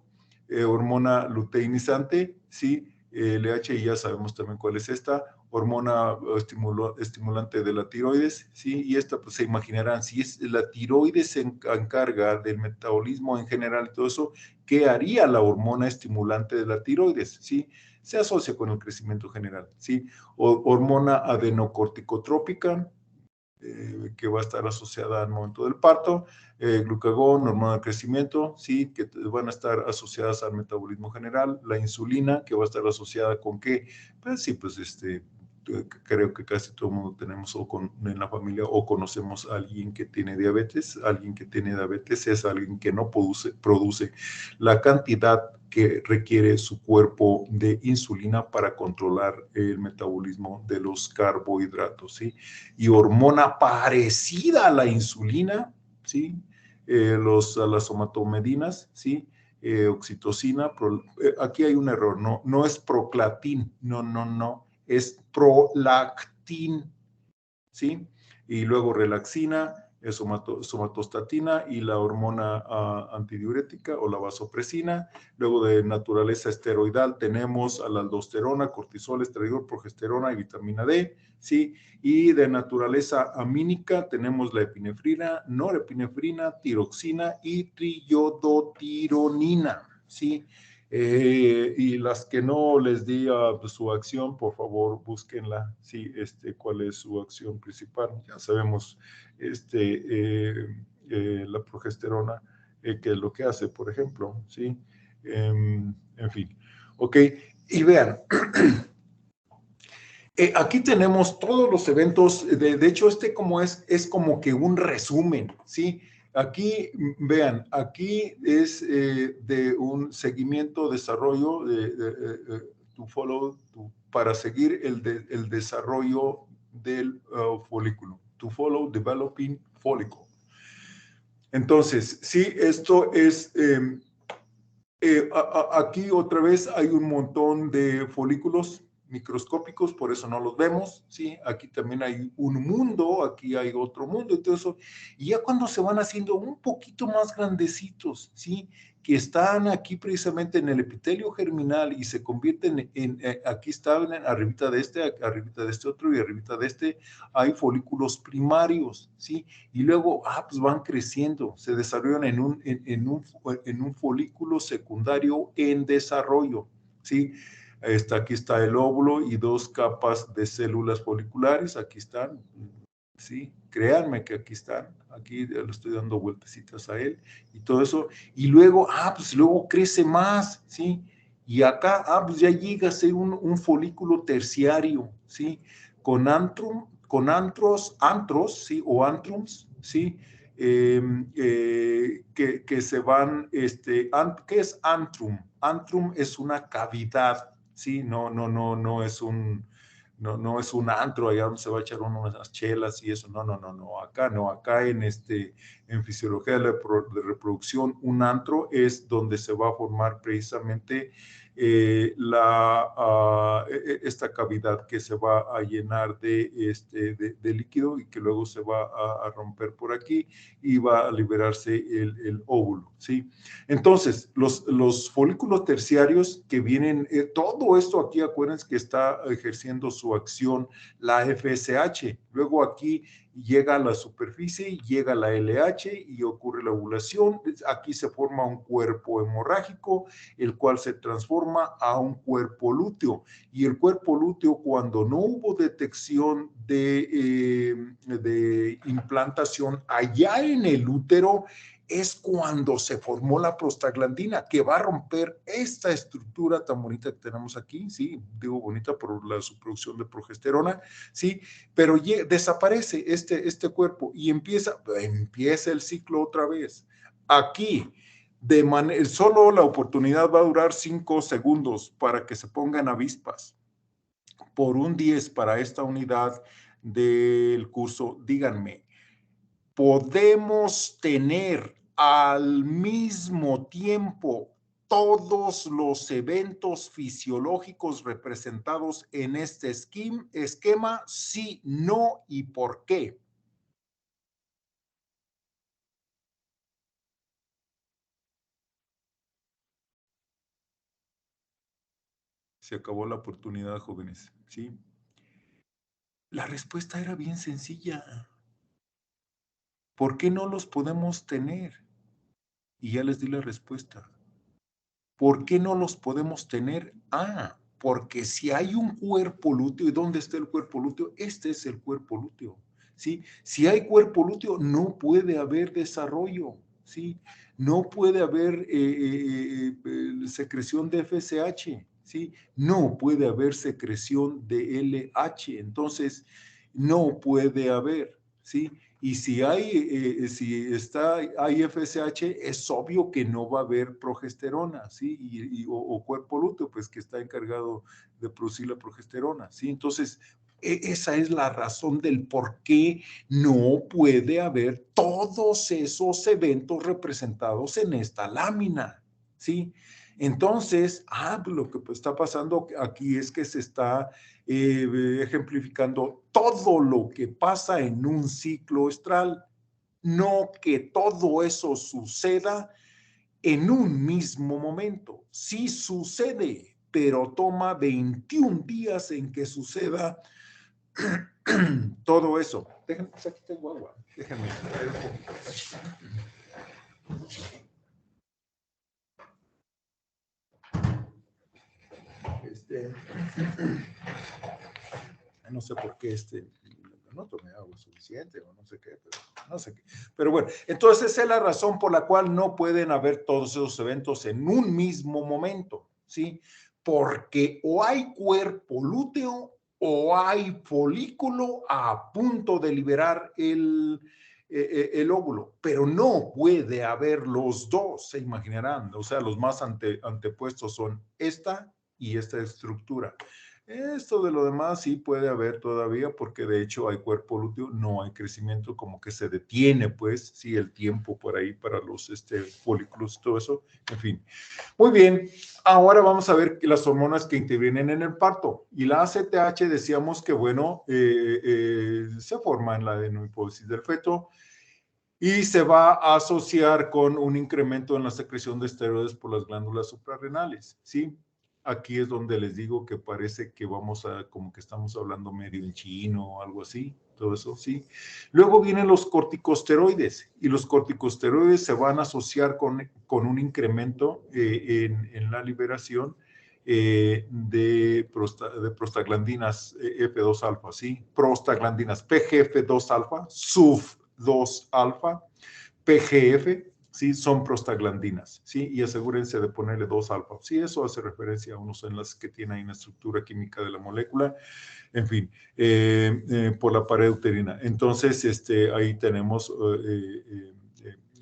Hormona luteinizante, ¿sí? LH, y ya sabemos también cuál es esta. Hormona estimulante de la tiroides, ¿sí? Y esta, pues se imaginarán, si es la tiroides se encarga del metabolismo en general y todo eso, ¿qué haría la hormona estimulante de la tiroides? ¿Sí? Se asocia con el crecimiento general, ¿sí? Hormona adenocorticotrópica, que va a estar asociada al momento del parto, glucagón, hormona de crecimiento, sí, que van a estar asociadas al metabolismo general, la insulina, que va a estar asociada con qué, pues sí, pues creo que casi todo el mundo tenemos en la familia o conocemos a alguien que tiene diabetes. Alguien que tiene diabetes es alguien que no produce la cantidad que requiere su cuerpo de insulina para controlar el metabolismo de los carbohidratos, ¿sí? Y hormona parecida a la insulina, ¿sí? Las somatomedinas, ¿sí? Oxitocina, aquí hay un error, no es proclatin, no, es prolactin, ¿sí? Y luego relaxina, somatostatina y la hormona antidiurética o la vasopresina. Luego de naturaleza esteroidal tenemos a la aldosterona, cortisol, estradiol, progesterona y vitamina D, ¿sí? Y de naturaleza amínica tenemos la epinefrina, norepinefrina, tiroxina y triodotironina, ¿sí? Y las que no les di su acción, por favor, búsquenla, sí, cuál es su acción principal. Ya sabemos la progesterona, qué es lo que hace, por ejemplo, sí. En fin, ok. Y vean, aquí tenemos todos los eventos, de hecho, como es como que un resumen, ¿sí? Aquí, vean, aquí es de un seguimiento, desarrollo, para seguir el desarrollo del folículo, to follow developing follicle. Entonces, sí, esto es, aquí otra vez hay un montón de folículos microscópicos, por eso no los vemos, ¿sí? Aquí también hay un mundo, aquí hay otro mundo y todo eso. Y ya cuando se van haciendo un poquito más grandecitos, ¿sí? Que están aquí precisamente en el epitelio germinal y se convierten aquí están arribita de este otro y arribita de este, hay folículos primarios, ¿sí? Y luego, pues van creciendo, se desarrollan en un folículo secundario en desarrollo, ¿sí? Aquí está el óvulo y dos capas de células foliculares, aquí están, ¿sí? Créanme que aquí están, aquí le estoy dando vueltecitas a él y todo eso, y luego, pues luego crece más, ¿sí? Y acá, pues ya llega a ser un folículo terciario, ¿sí? Con antros, ¿sí? O antrums, ¿sí? Que se van, ¿qué es antrum? Antrum es una cavidad, ¿sí? No es no es un antro allá donde se va a echar unas chelas y eso, no, acá en fisiología de reproducción, un antro es donde se va a formar precisamente esta cavidad que se va a llenar de líquido y que luego se va a romper por aquí y va a liberarse el óvulo, ¿sí? Entonces, los folículos terciarios que vienen, todo esto aquí, acuérdense que está ejerciendo su acción la FSH, luego aquí llega a la superficie, llega la LH y ocurre la ovulación, aquí se forma un cuerpo hemorrágico, el cual se transforma a un cuerpo lúteo, y el cuerpo lúteo, cuando no hubo detección de implantación allá en el útero, es cuando se formó la prostaglandina, que va a romper esta estructura tan bonita que tenemos aquí, sí, digo bonita por su producción de progesterona, sí, pero desaparece este cuerpo y empieza el ciclo otra vez. Aquí, solo la oportunidad va a durar 5 segundos para que se pongan avispas. Por un 10 para esta unidad del curso, díganme, ¿podemos tener al mismo tiempo todos los eventos fisiológicos representados en este esquema? Sí, no y por qué. Se acabó la oportunidad, jóvenes, ¿sí? La respuesta era bien sencilla. ¿Por qué no los podemos tener? Y ya les di la respuesta. ¿Por qué no los podemos tener? Porque si hay un cuerpo lúteo, ¿y dónde está el cuerpo lúteo? Este es el cuerpo lúteo. ¿sí? Si hay cuerpo lúteo, no puede haber desarrollo, ¿sí? No puede haber secreción de FSH, ¿sí? No puede haber secreción de LH, entonces no puede haber, ¿sí? Y si hay, hay FSH, es obvio que no va a haber progesterona, ¿sí? O cuerpo lúteo, pues que está encargado de producir la progesterona, ¿sí? Entonces, esa es la razón del por qué no puede haber todos esos eventos representados en esta lámina, ¿sí? Entonces, lo que está pasando aquí es que se está ejemplificando todo lo que pasa en un ciclo estral, no que todo eso suceda en un mismo momento. Sí sucede, pero toma 21 días en que suceda todo eso. Déjenme, pues aquí tengo agua. Déjenme ver un poquito. No sé por qué no tomé agua suficiente o no sé qué, pero no sé qué. Pero bueno, entonces esa es la razón por la cual no pueden haber todos esos eventos en un mismo momento, ¿sí? Porque o hay cuerpo lúteo o hay folículo a punto de liberar el óvulo, pero no puede haber los dos, se imaginarán. O sea, los más antepuestos son esta y esta estructura. Esto de lo demás sí puede haber todavía, porque de hecho hay cuerpo lúteo, no hay crecimiento, como que se detiene, pues, sí, el tiempo por ahí para los folículos, todo eso, en fin. Muy bien, ahora vamos a ver las hormonas que intervienen en el parto. Y la ACTH decíamos que, bueno, se forma en la adenomiosis del feto y se va a asociar con un incremento en la secreción de esteroides por las glándulas suprarrenales, ¿sí? Aquí es donde les digo que parece que como que estamos hablando medio en chino o algo así, todo eso, ¿sí? Luego vienen los corticosteroides, y los corticosteroides se van a asociar con un incremento en la liberación de prostaglandinas F2 alfa, ¿sí? Prostaglandinas PGF2 alfa, SUF2 alfa, PGF, ¿sí? Son prostaglandinas, ¿sí? Y asegúrense de ponerle 2 alfa. Sí, eso hace referencia a unos enlaces que tiene ahí en la estructura química de la molécula, en fin, por la pared uterina. Entonces, ahí tenemos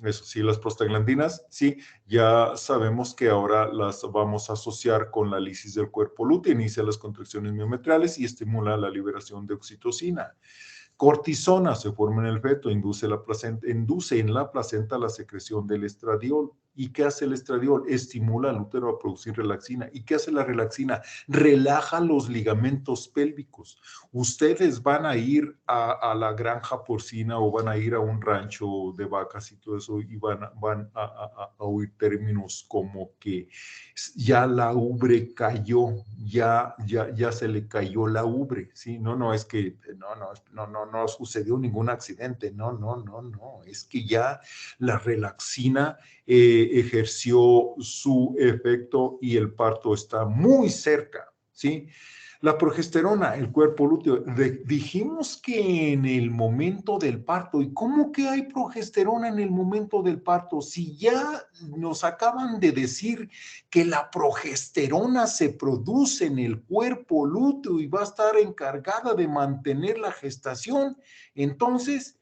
eso sí, las prostaglandinas, sí, ya sabemos que ahora las vamos a asociar con la lisis del cuerpo lúteo, inicia las contracciones miometriales y estimula la liberación de oxitocina. Cortisona se forma en el feto, induce en la placenta la secreción del estradiol. ¿Y qué hace el estradiol? Estimula al útero a producir relaxina. ¿Y qué hace la relaxina? Relaja los ligamentos pélvicos. Ustedes van a ir a la granja porcina o van a ir a un rancho de vacas y todo eso y van a oír términos como que ya la ubre cayó, ya se le cayó la ubre, ¿sí? No es que no sucedió ningún accidente, no, es que ya la relaxina ejerció su efecto y el parto está muy cerca, ¿sí? La progesterona, el cuerpo lúteo, dijimos que en el momento del parto, ¿y cómo que hay progesterona en el momento del parto? Si ya nos acaban de decir que la progesterona se produce en el cuerpo lúteo y va a estar encargada de mantener la gestación, entonces,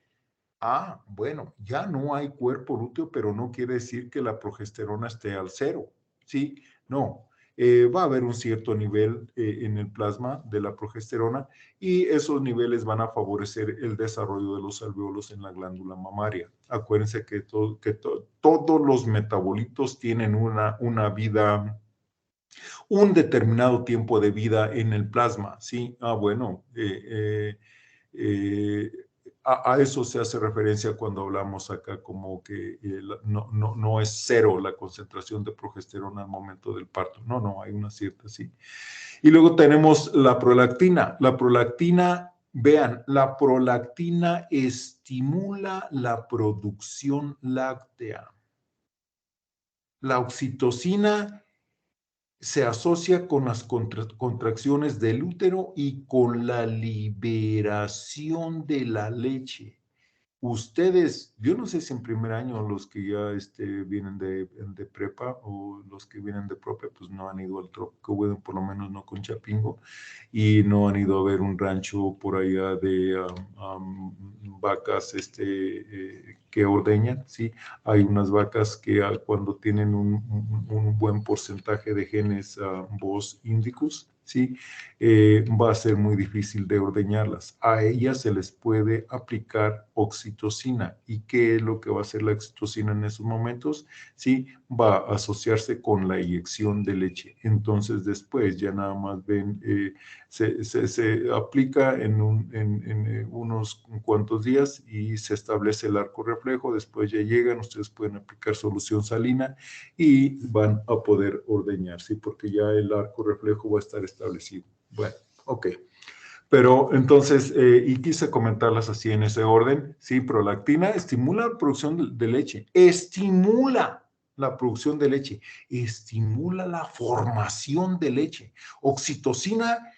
bueno, ya no hay cuerpo lúteo, pero no quiere decir que la progesterona esté al cero, ¿sí? No. Va a haber un cierto nivel en el plasma de la progesterona y esos niveles van a favorecer el desarrollo de los alvéolos en la glándula mamaria. Acuérdense que todos los metabolitos tienen una vida, un determinado tiempo de vida en el plasma, ¿sí? Bueno, a eso se hace referencia cuando hablamos acá como que no es cero la concentración de progesterona al momento del parto. No, hay una cierta, sí. Y luego tenemos la prolactina. La prolactina, vean, la prolactina estimula la producción láctea. La oxitocina se asocia con las contracciones del útero y con la liberación de la leche. Ustedes, yo no sé si en primer año los que ya vienen de prepa o los que vienen de propia, pues no han ido al Trópico Bueno, por lo menos no con Chapingo, y no han ido a ver un rancho por allá de vacas que ordeñan, ¿sí? Hay unas vacas que cuando tienen un buen porcentaje de genes Bos indicus, ¿sí? Va a ser muy difícil de ordeñarlas. A ellas se les puede aplicar oxitocina. ¿Y qué es lo que va a hacer la oxitocina en esos momentos? Sí, va a asociarse con la inyección de leche. Entonces después ya nada más ven, se aplica en unos cuantos días y se establece el arco reflejo. Después ya llegan, ustedes pueden aplicar solución salina y van a poder ordeñar, ¿sí? Porque ya el arco reflejo va a estar establecido. Bueno, ok. Pero entonces, y quise comentarlas así en ese orden, ¿sí? Prolactina estimula la producción de leche, estimula la producción de leche, estimula la formación de leche. Oxitocina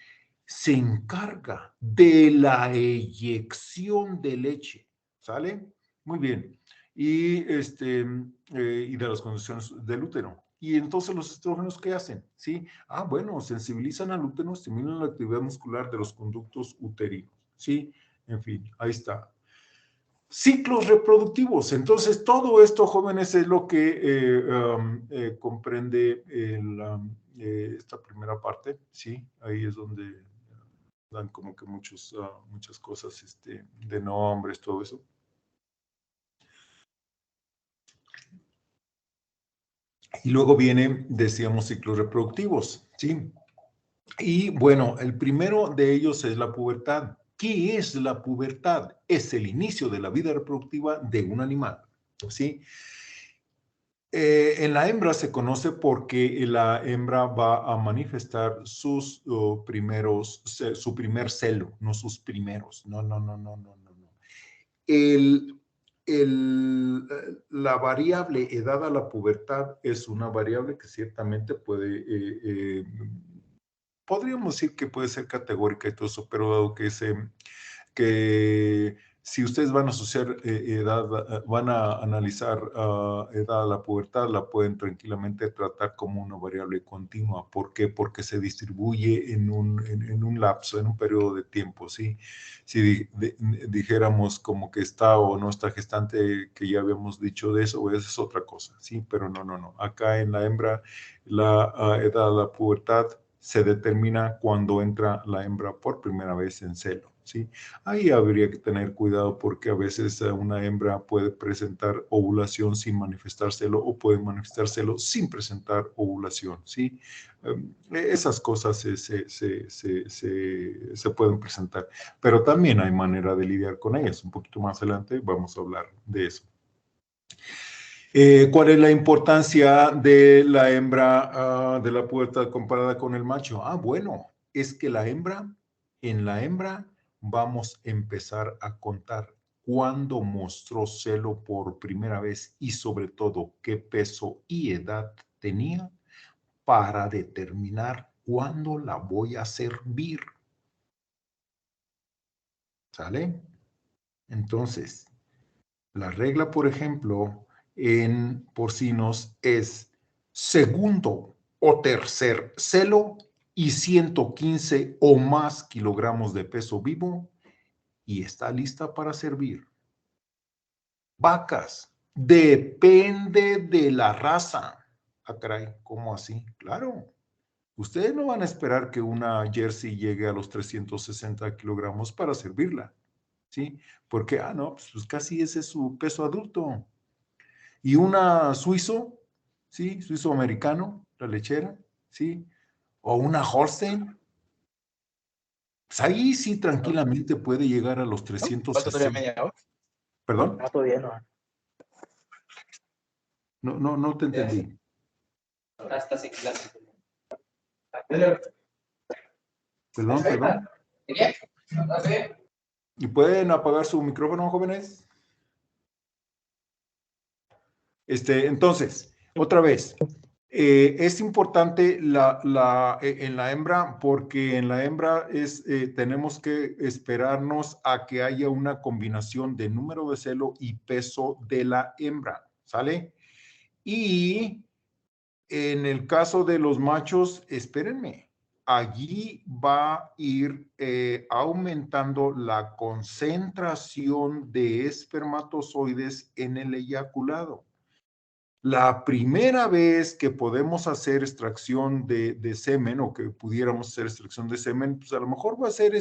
se encarga de la eyección de leche, ¿sale? Muy bien. Y de las condiciones del útero. Y entonces los estrógenos, ¿qué hacen? ¿Sí? Bueno, sensibilizan al útero, estimulan la actividad muscular de los conductos uterinos. ¿Sí? En fin, ahí está. Ciclos reproductivos. Entonces, todo esto, jóvenes, es lo que comprende esta primera parte. ¿Sí? Ahí es donde dan como que muchas cosas de nombres, todo eso. Y luego viene, decíamos, ciclos reproductivos, ¿sí? Y bueno, el primero de ellos es la pubertad. ¿Qué es la pubertad? Es el inicio de la vida reproductiva de un animal, ¿sí? En la hembra se conoce porque la hembra va a manifestar su primer celo, no sus primeros. No. La variable edad a la pubertad es una variable que ciertamente puede, podríamos decir que puede ser categórica y todo eso, pero dado que si ustedes van a asociar edad, van a analizar edad a la pubertad, la pueden tranquilamente tratar como una variable continua. ¿Por qué? Porque se distribuye en un lapso, en un periodo de tiempo, ¿sí? Si dijéramos como que está o no está gestante, que ya habíamos dicho de eso, esa es otra cosa, ¿sí? Pero no. Acá en la hembra, la edad a la pubertad se determina cuando entra la hembra por primera vez en celo, ¿sí? Ahí habría que tener cuidado porque a veces una hembra puede presentar ovulación sin manifestar celo o puede manifestar celo sin presentar ovulación, ¿sí? Esas cosas se pueden presentar, pero también hay manera de lidiar con ellas. Un poquito más adelante vamos a hablar de eso. ¿Cuál es la importancia de la hembra, de la pubertad comparada con el macho? Bueno, es que en la hembra vamos a empezar a contar cuándo mostró celo por primera vez y sobre todo qué peso y edad tenía para determinar cuándo la voy a servir. ¿Sale? Entonces, la regla, por ejemplo, en porcinos es segundo o tercer celo y 115 o más kilogramos de peso vivo y está lista para servir. Vacas, depende de la raza. Caray, ¿cómo así? Claro. Ustedes no van a esperar que una Jersey llegue a los 360 kilogramos para servirla, ¿sí? Porque, no, pues casi ese es su peso adulto. Y una suizo, ¿sí? Suizo-americano, la lechera, ¿sí? O una Holstein. Pues ahí sí tranquilamente puede llegar a los 360. ¿Cuánto media hora? ¿Perdón? Todavía no. No te entendí. Hasta sin clase. Perdón. ¿Y pueden apagar su micrófono, jóvenes? Entonces, otra vez, Es importante en la hembra porque en la hembra tenemos que esperarnos a que haya una combinación de número de celo y peso de la hembra, ¿sale? Y en el caso de los machos, espérenme, allí va a ir aumentando la concentración de espermatozoides en el eyaculado. La primera vez que podemos hacer extracción de semen o que pudiéramos hacer extracción de semen, pues a lo mejor va a ser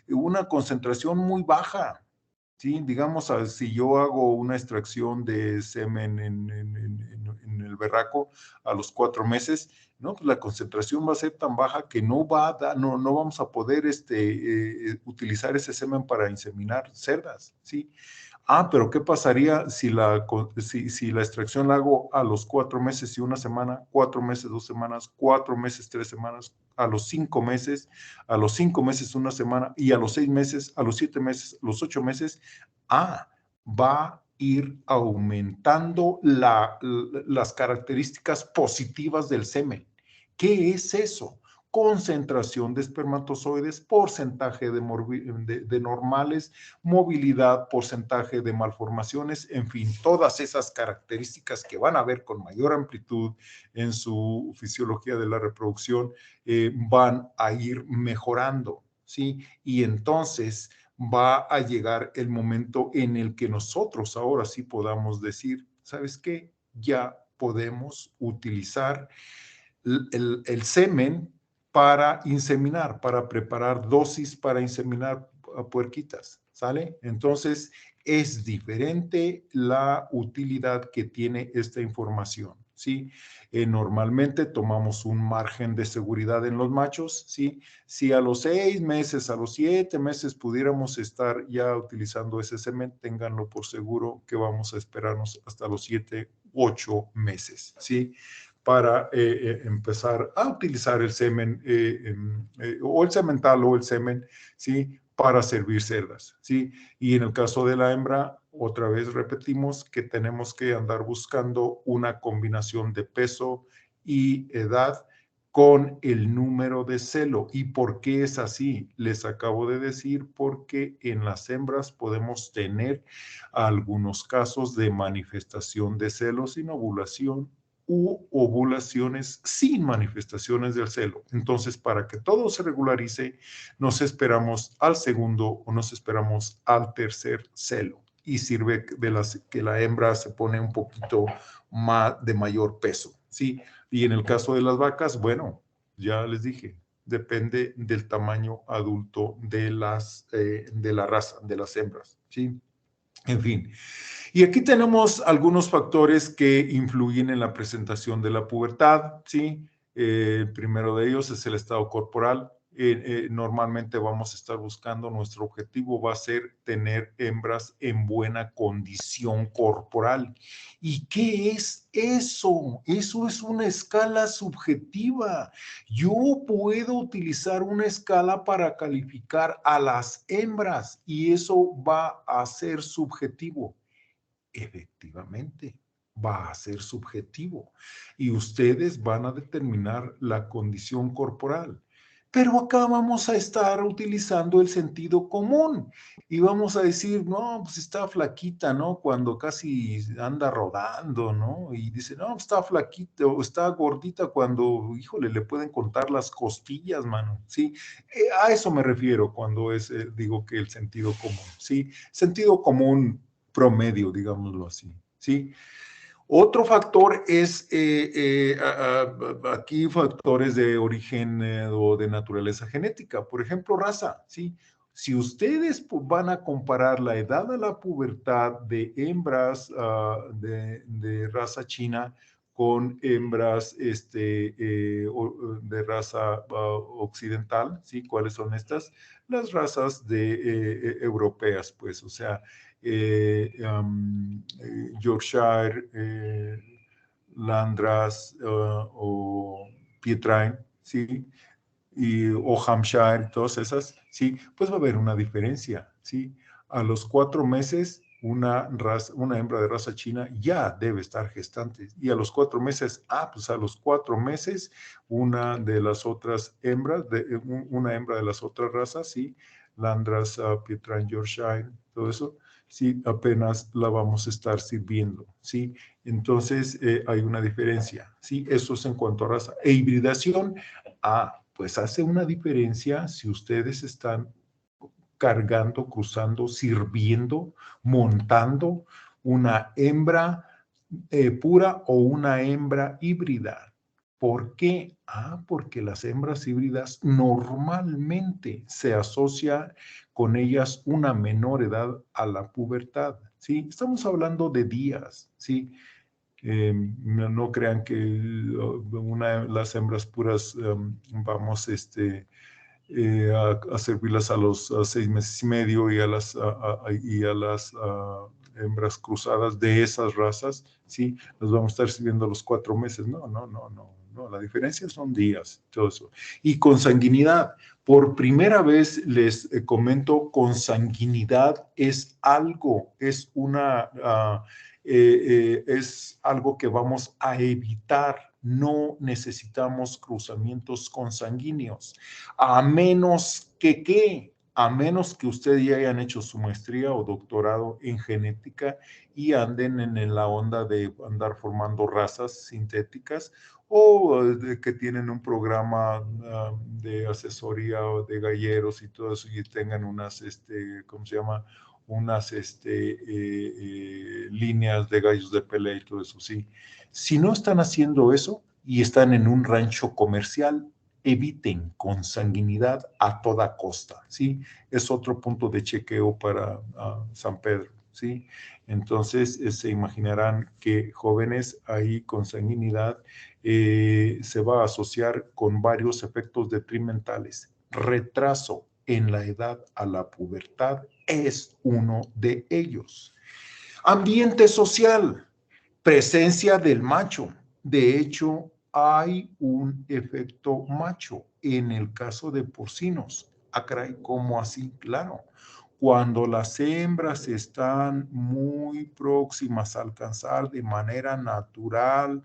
una concentración muy baja. ¿Sí? Digamos, si yo hago una extracción de semen en el berraco a los 4 meses, ¿no? Pues la concentración va a ser tan baja que no vamos a poder utilizar ese semen para inseminar cerdas, ¿sí? Pero ¿qué pasaría si la extracción la hago a los 4 meses y 1 semana, 4 meses, 2 semanas, 4 meses, 3 semanas, a los 5 meses, a los 5 meses, 1 semana y a los 6 meses, a los 7 meses, a los 8 meses? Va a ir aumentando las características positivas del semen. ¿Qué es eso? Concentración de espermatozoides, porcentaje de normales, movilidad, porcentaje de malformaciones, en fin, todas esas características que van a ver con mayor amplitud en su fisiología de la reproducción van a ir mejorando, ¿sí? Y entonces va a llegar el momento en el que nosotros ahora sí podamos decir, ¿sabes qué? Ya podemos utilizar el semen para inseminar, para preparar dosis para inseminar a puerquitas, ¿sale? Entonces, es diferente la utilidad que tiene esta información, ¿sí? Normalmente tomamos un margen de seguridad en los machos, ¿sí? Si a los 6 meses, a los 7 meses pudiéramos estar ya utilizando ese semen, ténganlo por seguro que vamos a esperarnos hasta los 7, 8 meses, ¿sí? Para empezar a utilizar el semen o el semental o el semen, ¿sí? Para servir cerdas, ¿sí? Y en el caso de la hembra, otra vez repetimos que tenemos que andar buscando una combinación de peso y edad con el número de celo. ¿Y por qué es así? Les acabo de decir porque en las hembras podemos tener algunos casos de manifestación de celo sin ovulación u ovulaciones sin manifestaciones del celo. Entonces, para que todo se regularice, nos esperamos al segundo o nos esperamos al tercer celo. Y sirve que la hembra se pone un poquito más de mayor peso, ¿sí? Y en el caso de las vacas, bueno, ya les dije, depende del tamaño adulto de la raza, de las hembras, ¿sí? En fin. Y aquí tenemos algunos factores que influyen en la presentación de la pubertad, ¿sí? El primero de ellos es el estado corporal. Normalmente vamos a estar buscando, nuestro objetivo va a ser tener hembras en buena condición corporal. ¿Y qué es eso? Eso es una escala subjetiva. Yo puedo utilizar una escala para calificar a las hembras y eso va a ser subjetivo. Efectivamente, va a ser subjetivo y ustedes van a determinar la condición corporal. Pero acá vamos a estar utilizando el sentido común y vamos a decir, no, pues está flaquita, ¿no? Cuando casi anda rodando, ¿no? Y dice, no, está flaquita o está gordita cuando, híjole, le pueden contar las costillas, mano, ¿sí? A eso me refiero cuando digo que el sentido común, ¿sí? Sentido común promedio, digámoslo así, ¿sí? Otro factor es, aquí factores de origen o de naturaleza genética, por ejemplo, raza, ¿sí? Si ustedes van a comparar la edad a la pubertad de hembras de raza china con hembras de raza occidental, ¿sí? ¿Cuáles son estas? Las razas europeas, pues, o sea, Yorkshire, Landras o Pietrain, ¿sí? O Hampshire, todas esas, ¿sí? Pues va a haber una diferencia, ¿sí? A los 4 meses una hembra de raza china ya debe estar gestante. Y a los 4 meses, pues a los 4 meses, una de las otras hembras, una hembra de las otras razas, sí, Landras, Pietran, Yorkshire, todo eso, sí, apenas la vamos a estar sirviendo, sí. Entonces, hay una diferencia, sí, eso es en cuanto a raza. E hibridación, pues hace una diferencia si ustedes están cargando, cruzando, sirviendo, montando una hembra pura o una hembra híbrida. ¿Por qué? Porque las hembras híbridas normalmente se asocia con ellas una menor edad a la pubertad, ¿sí? Estamos hablando de días, ¿sí? No crean que las hembras puras vamos, a servirlas a los 6 meses y medio y a las hembras cruzadas de esas razas, ¿sí? Las vamos a estar sirviendo a los 4 meses. No, la diferencia son días, todo eso. Y consanguinidad, por primera vez les comento, consanguinidad es algo, es algo que vamos a evitar. No necesitamos cruzamientos consanguíneos, a menos que ustedes ya hayan hecho su maestría o doctorado en genética y anden en la onda de andar formando razas sintéticas, o que tienen un programa de asesoría o de galleros y todo eso, y tengan unas, ¿cómo se llama? Unas líneas de gallos de pelea y todo eso, sí. Si no están haciendo eso y están en un rancho comercial, eviten consanguinidad a toda costa, ¿sí? Es otro punto de chequeo para San Pedro, ¿sí? Entonces, se imaginarán que jóvenes ahí consanguinidad se va a asociar con varios efectos detrimentales. Retraso en la edad a la pubertad es uno de ellos. Ambiente social, presencia del macho. De hecho, hay un efecto macho en el caso de porcinos. Caray, ¿cómo así? Claro. Cuando las hembras están muy próximas a alcanzar de manera natural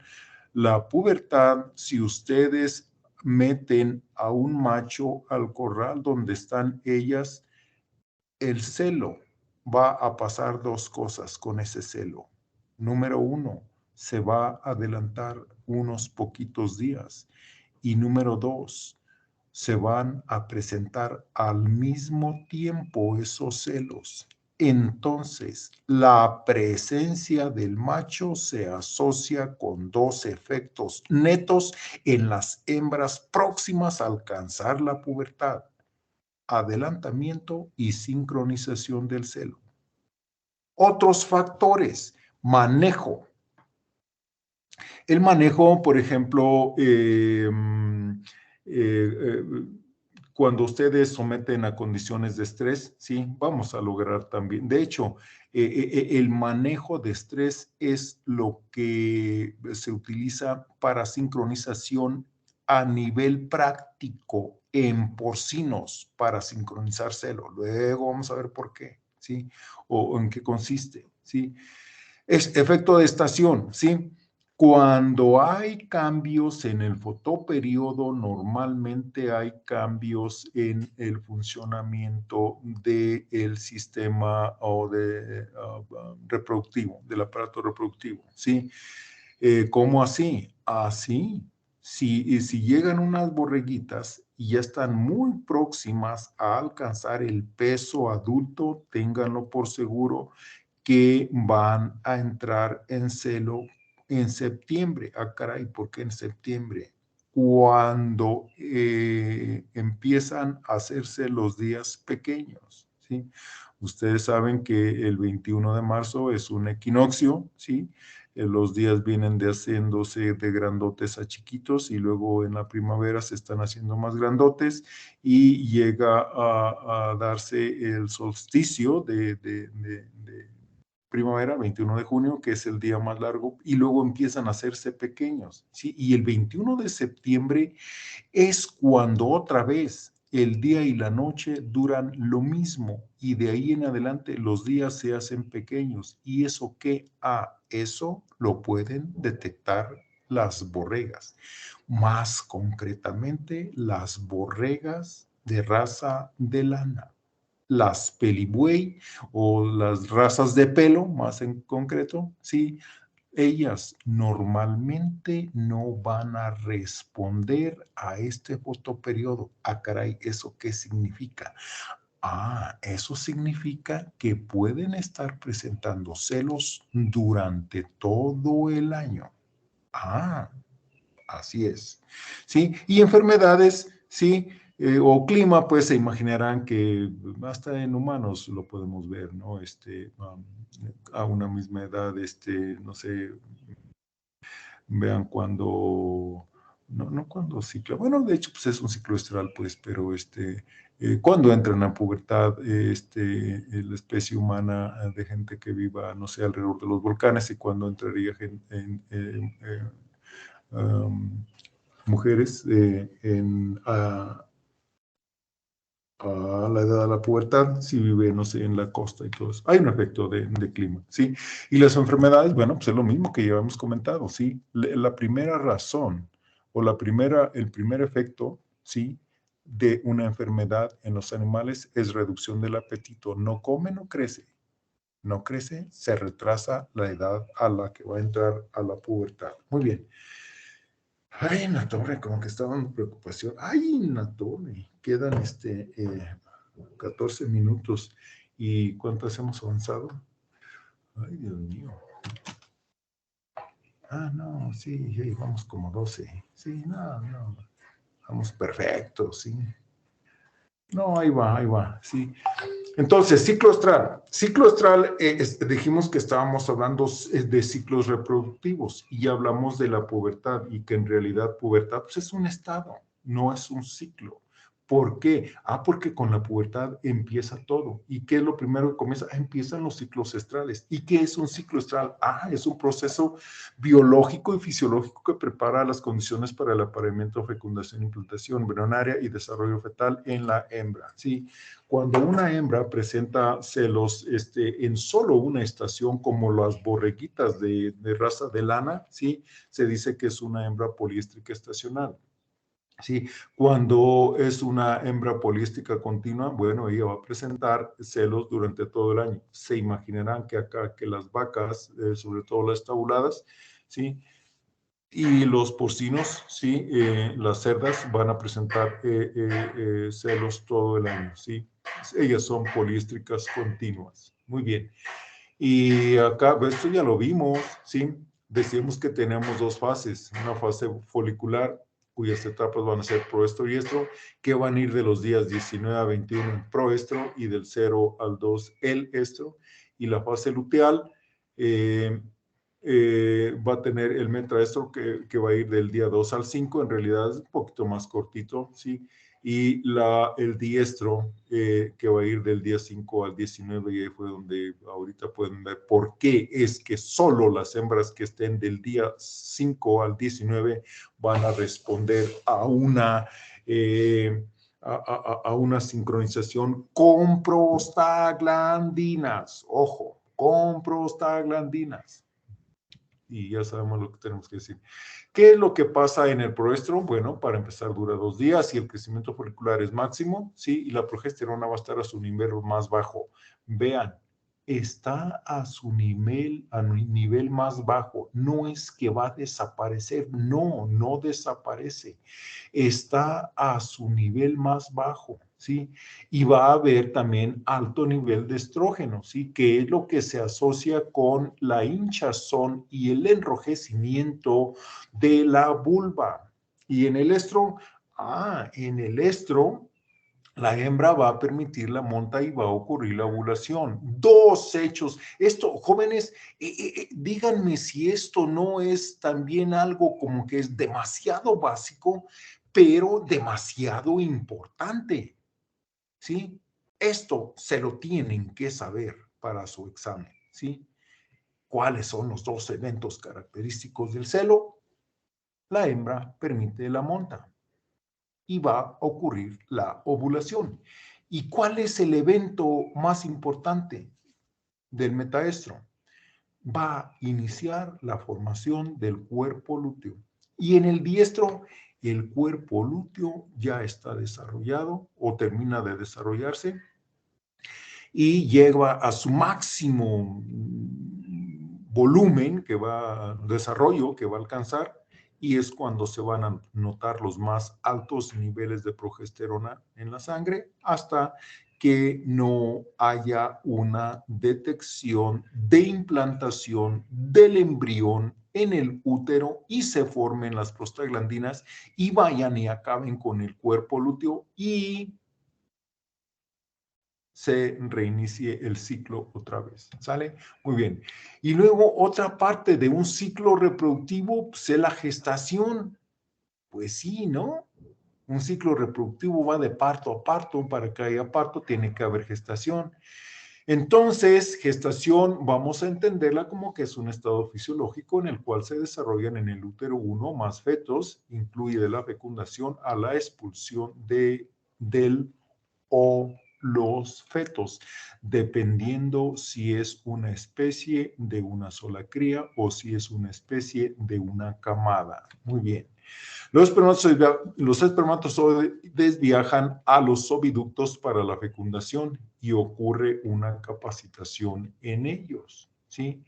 la pubertad, si ustedes meten a un macho al corral donde están ellas, el celo, va a pasar 2 cosas con ese celo. Número 1, se va a adelantar unos poquitos días. Y número 2, se van a presentar al mismo tiempo esos celos. Entonces, la presencia del macho se asocia con 2 efectos netos en las hembras próximas a alcanzar la pubertad: adelantamiento y sincronización del celo. Otros factores: manejo. El manejo, por ejemplo, cuando ustedes someten a condiciones de estrés, sí, vamos a lograr también. De hecho, el manejo de estrés es lo que se utiliza para sincronización a nivel práctico en porcinos, para sincronizar celo. Luego vamos a ver por qué, ¿sí? O en qué consiste, ¿sí? Es efecto de estación, ¿sí? Cuando hay cambios en el fotoperiodo, normalmente hay cambios en el funcionamiento del sistema o reproductivo, del aparato reproductivo, ¿sí? ¿Cómo así? Así. Si llegan unas borreguitas y ya están muy próximas a alcanzar el peso adulto, ténganlo por seguro que van a entrar en celo en septiembre. Caray, ¿por qué en septiembre? Cuando empiezan a hacerse los días pequeños, ¿sí? Ustedes saben que el 21 de marzo es un equinoccio, ¿sí? Los días vienen de haciéndose de grandotes a chiquitos y luego en la primavera se están haciendo más grandotes y llega a darse el solsticio de primavera, 21 de junio, que es el día más largo, y luego empiezan a hacerse pequeños, ¿sí? Y el 21 de septiembre es cuando otra vez el día y la noche duran lo mismo y de ahí en adelante los días se hacen pequeños. ¿Y eso qué? Eso lo pueden detectar las borregas. Más concretamente, las borregas de raza de lana. Las pelibuey o las razas de pelo, más en concreto, sí, ellas normalmente no van a responder a este fotoperiodo. Caray, ¿eso qué significa? Eso significa que pueden estar presentando celos durante todo el año. Así es. ¿Sí? Y enfermedades, sí, o clima, pues se imaginarán que hasta en humanos lo podemos ver, ¿no? A una misma edad, no sé, vean cuando, no cuando ciclo, bueno, de hecho, pues es un ciclo estral, pues, pero cuando entran a pubertad, la especie humana de gente que viva, no sé, alrededor de los volcanes y cuando entraría mujeres a la edad de la pubertad, si vive, no sé, en la costa y todo eso. Hay un efecto de clima, ¿sí? Y las enfermedades, bueno, pues es lo mismo que ya hemos comentado, ¿sí? La primera razón o el primer efecto, ¿sí? De una enfermedad en los animales es reducción del apetito. No come, no crece. No crece, se retrasa la edad a la que va a entrar a la pubertad. Muy bien. Ay, en la torre, como que está dando preocupación. Ay, en la torre. Quedan 14 minutos. ¿Y cuántas hemos avanzado? Ay, Dios mío. No, sí, vamos como 12. Sí, no. Vamos perfectos, sí. No, ahí va, sí. Entonces, ciclo astral. Ciclo astral, dijimos que estábamos hablando de ciclos reproductivos y ya hablamos de la pubertad y que en realidad pubertad pues, es un estado, no es un ciclo. ¿Por qué? Porque con la pubertad empieza todo. ¿Y qué es lo primero que comienza? Empiezan los ciclos estrales. ¿Y qué es un ciclo estral? Es un proceso biológico y fisiológico que prepara las condiciones para el apareamiento, fecundación, implantación embrionaria y desarrollo fetal en la hembra. ¿Sí? Cuando una hembra presenta celos en solo una estación, como las borreguitas de raza de lana, ¿sí? Se dice que es una hembra poliéstrica estacional. Sí, cuando es una hembra poliéstrica continua, bueno, ella va a presentar celos durante todo el año. Se imaginarán que acá, que las vacas, sobre todo las tabuladas, ¿sí? Y los porcinos, sí, las cerdas van a presentar celos todo el año, sí. Ellas son poliéstricas continuas. Muy bien. Y acá, esto ya lo vimos, sí. Decimos que tenemos dos fases, una fase folicular, cuyas etapas van a ser proestro y estro, que van a ir de los días 19 a 21 en proestro y del 0 al 2 el estro, y la fase luteal va a tener el metraestro que va a ir del día 2 al 5, en realidad es un poquito más cortito, ¿sí? Y el diestro que va a ir del día 5 al 19, y ahí fue donde ahorita pueden ver por qué es que solo las hembras que estén del día 5 al 19 van a responder a una sincronización con prostaglandinas. Ojo, con prostaglandinas. Y ya sabemos lo que tenemos que decir. ¿Qué es lo que pasa en el proestro? Bueno, para empezar dura 2 días y el crecimiento folicular es máximo, ¿sí? Y la progesterona va a estar a su nivel más bajo. Vean, está a su nivel más bajo. No es que va a desaparecer, no desaparece. Está a su nivel más bajo, ¿sí? Y va a haber también alto nivel de estrógeno, ¿sí? Que es lo que se asocia con la hinchazón y el enrojecimiento de la vulva. Y en el estro, la hembra va a permitir la monta y va a ocurrir la ovulación. Dos hechos. Esto, jóvenes, díganme si esto no es también algo como que es demasiado básico, pero demasiado importante. ¿Sí? Esto se lo tienen que saber para su examen. ¿Sí? ¿Cuáles son los dos eventos característicos del celo? La hembra permite la monta. y va a ocurrir la ovulación. ¿Y cuál es el evento más importante del metaestro? Va a iniciar la formación del cuerpo lúteo. Y en el diestro, el cuerpo lúteo ya está desarrollado o termina de desarrollarse y llega a su máximo volumen desarrollo que va a alcanzar, y es cuando se van a notar los más altos niveles de progesterona en la sangre, hasta que no haya una detección de implantación del embrión en el útero y se formen las prostaglandinas y vayan y acaben con el cuerpo lúteo y se reinicie el ciclo otra vez. ¿Sale? Muy bien. Y luego otra parte de un ciclo reproductivo, pues, es la gestación. Pues sí, ¿no? Un ciclo reproductivo va de parto a parto. Para que haya parto tiene que haber gestación. Entonces, gestación vamos a entenderla como que es un estado fisiológico en el cual se desarrollan en el útero uno más fetos, incluye de la fecundación a la expulsión del o los fetos, dependiendo si es una especie de una sola cría o si es una especie de una camada. Muy bien. Los espermatozoides viajan a los oviductos para la fecundación y ocurre una capacitación en ellos, ¿sí?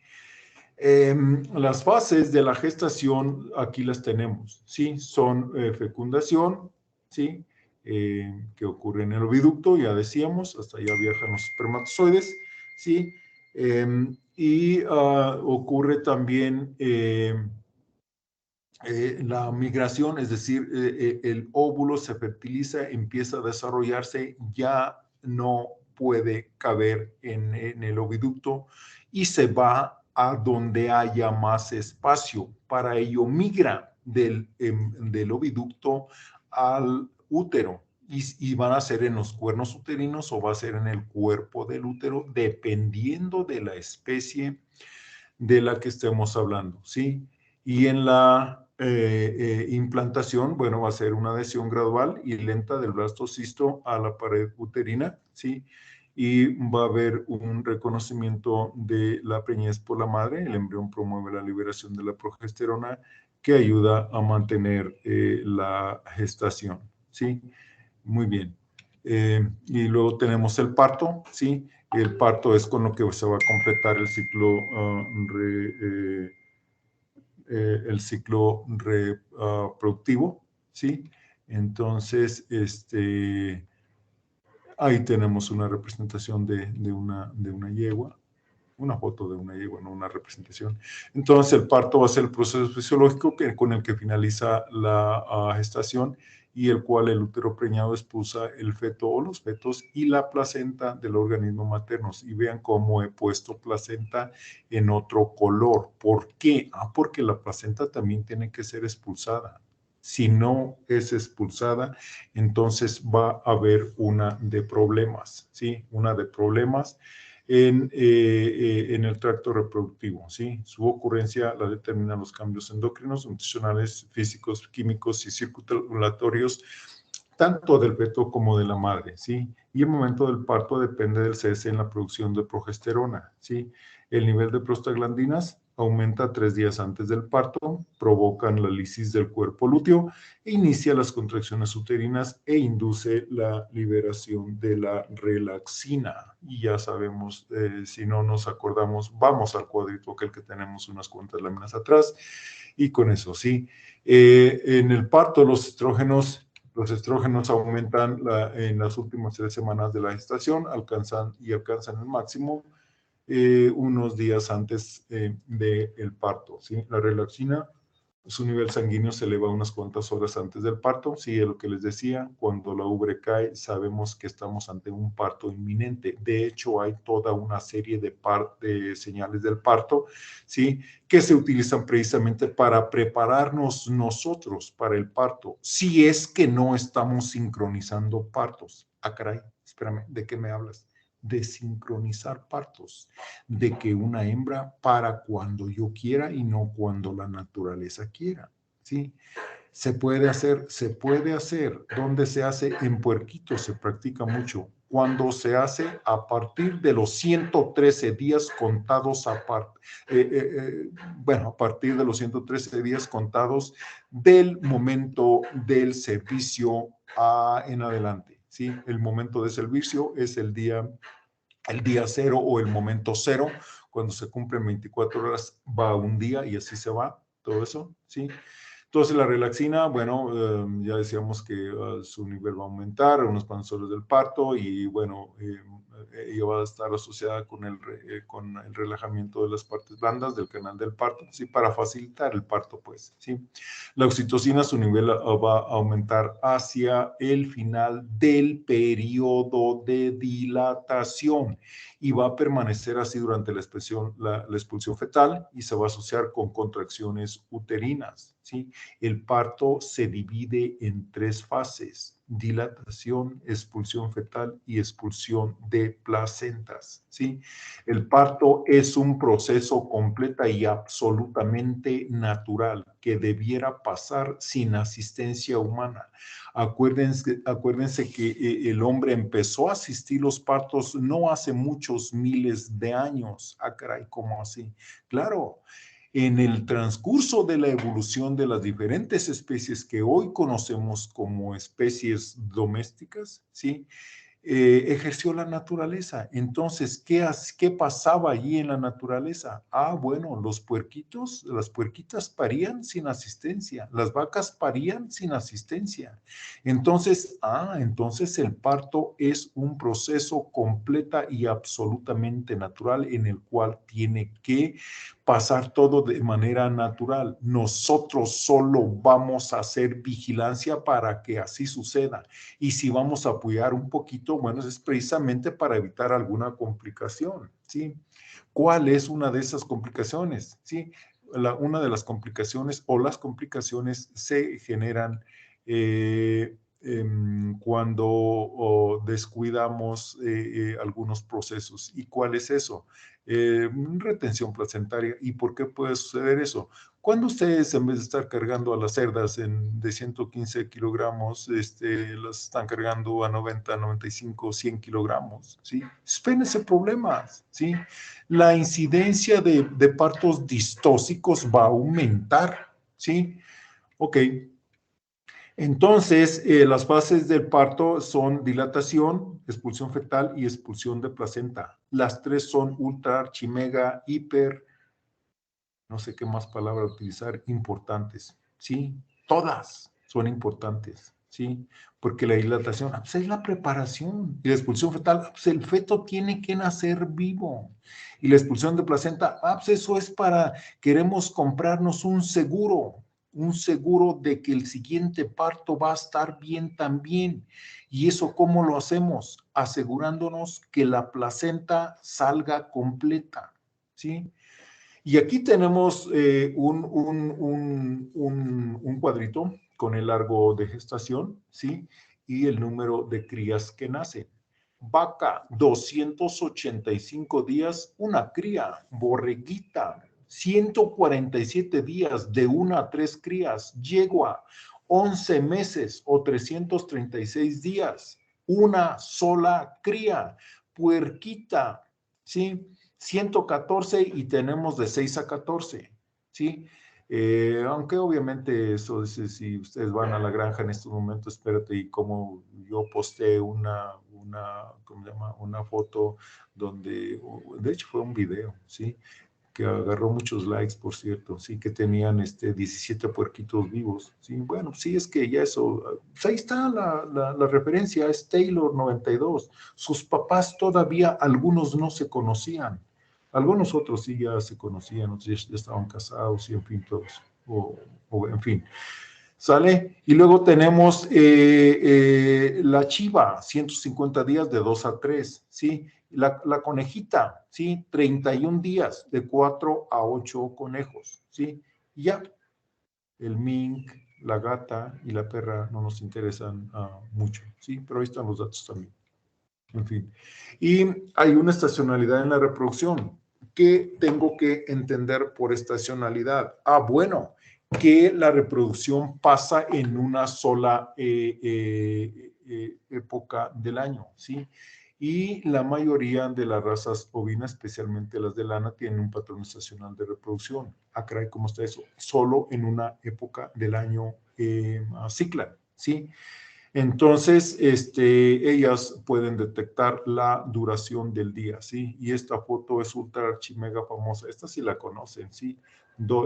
Las fases de la gestación aquí las tenemos, ¿sí? Son fecundación, ¿sí? Que ocurre en el oviducto, ya decíamos, hasta allá viajan los espermatozoides, ¿sí? Y ocurre también la migración, es decir, el óvulo se fertiliza, empieza a desarrollarse, ya no puede caber en el oviducto y se va a donde haya más espacio. Para ello migra del oviducto al útero y van a ser en los cuernos uterinos o va a ser en el cuerpo del útero, dependiendo de la especie de la que estemos hablando, ¿sí? Y en la implantación, bueno, va a ser una adhesión gradual y lenta del blastocisto a la pared uterina, ¿sí? Y va a haber un reconocimiento de la preñez por la madre. El embrión promueve la liberación de la progesterona que ayuda a mantener la gestación, ¿sí? Muy bien. Y luego tenemos el parto, ¿sí? El parto es con lo que se va a completar el ciclo reproductivo, ¿sí? Entonces, ahí tenemos una representación de una yegua, una foto de una yegua, no una representación. Entonces, el parto va a ser el proceso fisiológico con el que finaliza la gestación y el cual el útero preñado expulsa el feto o los fetos y la placenta del organismo materno. Y vean cómo he puesto placenta en otro color. ¿Por qué? Porque la placenta también tiene que ser expulsada. Si no es expulsada, entonces va a haber una de problemas, ¿sí? Una de problemas en el tracto reproductivo, ¿sí? Su ocurrencia la determinan los cambios endocrinos, nutricionales, físicos, químicos y circulatorios, tanto del feto como de la madre, ¿sí? Y el momento del parto depende del cese en la producción de progesterona, ¿sí? El nivel de prostaglandinas aumenta 3 días antes del parto, provocan la lisis del cuerpo lúteo, inicia las contracciones uterinas e induce la liberación de la relaxina. Y ya sabemos, si no nos acordamos, vamos al cuadrito aquel que tenemos unas cuantas láminas atrás, y con eso, ¿sí? En el parto, los estrógenos aumentan en las últimas 3 semanas de la gestación, alcanzan el máximo unos días antes del parto, ¿sí? La relaxina, su nivel sanguíneo se eleva unas cuantas horas antes del parto, sí, es lo que les decía, cuando la ubre cae sabemos que estamos ante un parto inminente. De hecho, hay toda una serie de señales del parto, sí, que se utilizan precisamente para prepararnos nosotros para el parto, si es que no estamos sincronizando partos. Ah, caray, espérame, ¿de qué me hablas? De sincronizar partos, de que una hembra para cuando yo quiera y no cuando la naturaleza quiera, ¿sí? Se puede hacer. ¿Dónde se hace? En puerquitos se practica mucho. Cuando se hace a partir de los 113 días contados a partir de los 113 días contados del momento del servicio en adelante, ¿sí? El momento de servicio es el día 0 o el momento 0. Cuando se cumplen 24 horas va un día y así se va todo eso, ¿sí? Entonces la relaxina, bueno, ya decíamos que su nivel va a aumentar unos cuantos horas del parto y bueno, ella va a estar asociada con el relajamiento de las partes blandas del canal del parto, ¿sí? Para facilitar el parto, pues, ¿sí? La oxitocina, su nivel va a aumentar hacia el final del periodo de dilatación y va a permanecer así durante la expulsión fetal y se va a asociar con contracciones uterinas, ¿sí? El parto se divide en 3 fases: dilatación, expulsión fetal y expulsión de placentas, ¿sí? El parto es un proceso completa y absolutamente natural que debiera pasar sin asistencia humana. Acuérdense que el hombre empezó a asistir los partos no hace muchos miles de años. Ah, caray, ¿cómo así? Claro. En el transcurso de la evolución de las diferentes especies que hoy conocemos como especies domésticas, ¿sí? Ejerció la naturaleza. Entonces, ¿qué pasaba allí en la naturaleza? Ah, bueno, las puerquitas parían sin asistencia, las vacas parían sin asistencia. Entonces el parto es un proceso completa y absolutamente natural en el cual tiene que pasar todo de manera natural. Nosotros solo vamos a hacer vigilancia para que así suceda. Y si vamos a apoyar un poquito, bueno, es precisamente para evitar alguna complicación, ¿sí? ¿Cuál es una de esas complicaciones? ¿Sí? Una de las complicaciones o las complicaciones se generan cuando descuidamos algunos procesos. ¿Y cuál es eso? Retención placentaria. ¿Y por qué puede suceder eso? Cuando ustedes, en vez de estar cargando a las cerdas de 115 kilogramos, las están cargando a 90, 95, 100 kilogramos, ¿sí? Espérense problemas, ¿sí? La incidencia de partos distóxicos va a aumentar, ¿sí? Ok. Entonces, las fases del parto son dilatación, expulsión fetal y expulsión de placenta. Las 3 son ultra, archimega, hiper, no sé qué más palabra utilizar, importantes, ¿sí? Todas son importantes, ¿sí? Porque la dilatación, pues es la preparación. Y la expulsión fetal, pues el feto tiene que nacer vivo. Y la expulsión de placenta, pues eso es queremos comprarnos un seguro de que el siguiente parto va a estar bien también. ¿Y eso cómo lo hacemos? Asegurándonos que la placenta salga completa, ¿sí? Y aquí tenemos un cuadrito con el largo de gestación, ¿sí? Y el número de crías que nacen. Vaca, 285 días, una cría. Borreguita, 147 días, de 1 a 3 crías. Yegua, 11 meses o 336 días, una sola cría. Puerquita, ¿sí? 114 y tenemos de 6 a 14, ¿sí? Aunque obviamente eso es, si ustedes van a la granja en estos momentos, espérate, y como yo posté ¿cómo se llama? Una foto donde, de hecho fue un video, ¿sí? Que agarró muchos likes, por cierto, sí, que tenían 17 puerquitos vivos, sí, bueno, sí, es que ya eso, pues ahí está la referencia, es Taylor 92, sus papás todavía, algunos no se conocían, algunos otros sí ya se conocían, otros ya estaban casados, y en fin, todos, o en fin. ¿Sale? Y luego tenemos la chiva, 150 días de 2 a 3, ¿sí? La conejita, ¿sí? 31 días de 4 a 8 conejos, ¿sí? Y ya, el mink, la gata y la perra no nos interesan mucho, ¿sí? Pero ahí están los datos también. En fin. Y hay una estacionalidad en la reproducción. ¿Qué tengo que entender por estacionalidad? Ah, bueno, que la reproducción pasa en una sola época del año, ¿sí? Y la mayoría de las razas ovinas, especialmente las de lana, tienen un patrón estacional de reproducción. Ah, caray, ¿cómo está eso? Solo en una época del año ciclan, ¿sí? Entonces, ellas pueden detectar la duración del día, ¿sí? Y esta foto es ultra archimega famosa. Esta sí la conocen, ¿sí?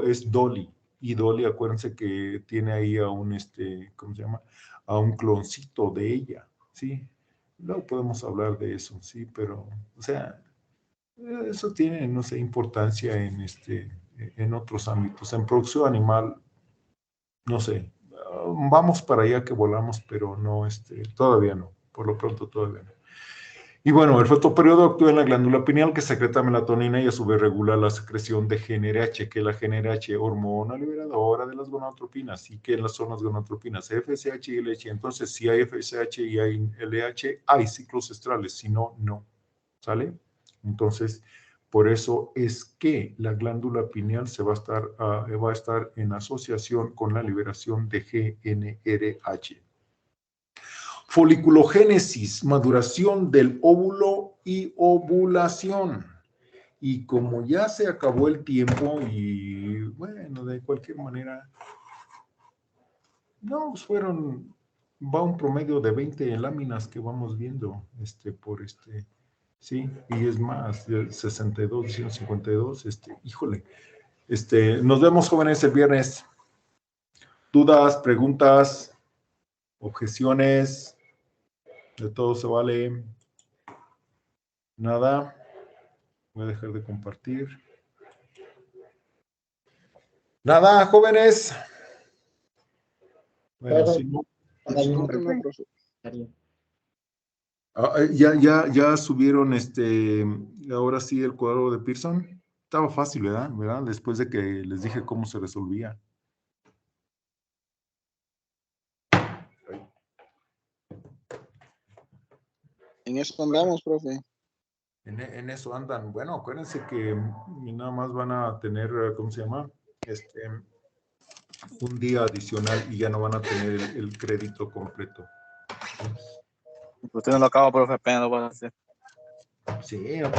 Es Dolly. Y Dolly, acuérdense que tiene ahí a un, ¿cómo se llama? A un cloncito de ella, ¿sí? Luego podemos hablar de eso, ¿sí? Pero, o sea, eso tiene, no sé, importancia en otros ámbitos. En producción animal, no sé, vamos para allá que volamos, pero no, todavía no, por lo pronto todavía no. Y bueno, el fotoperiodo actúa en la glándula pineal que secreta melatonina y a su vez regula la secreción de GnRH, que es la GnRH, hormona liberadora de las gonadotropinas, y que son las gonadotropinas FSH y LH. Entonces, si hay FSH y hay LH, hay ciclos estrales, si no, no. ¿Sale? Entonces, por eso es que la glándula pineal va a estar en asociación con la liberación de GnRH. Foliculogénesis, maduración del óvulo y ovulación. Y como ya se acabó el tiempo y bueno, de cualquier manera, no, pues va un promedio de 20 láminas que vamos viendo, sí, y es más, 62, 152, híjole. Nos vemos, jóvenes, el viernes. Dudas, preguntas, objeciones, de todo se vale. Nada. Voy a dejar de compartir. Nada, jóvenes. Bueno, si no. Ya subieron ahora sí el cuadro de Pearson. Estaba fácil, ¿verdad? Después de que les dije cómo se resolvía. En eso andamos, profe. En eso andan. Bueno, acuérdense que nada más van a tener, ¿cómo se llama? Un día adicional y ya no van a tener el crédito completo. Usted no lo acaba, profe, apenas lo va a hacer. Sí, ya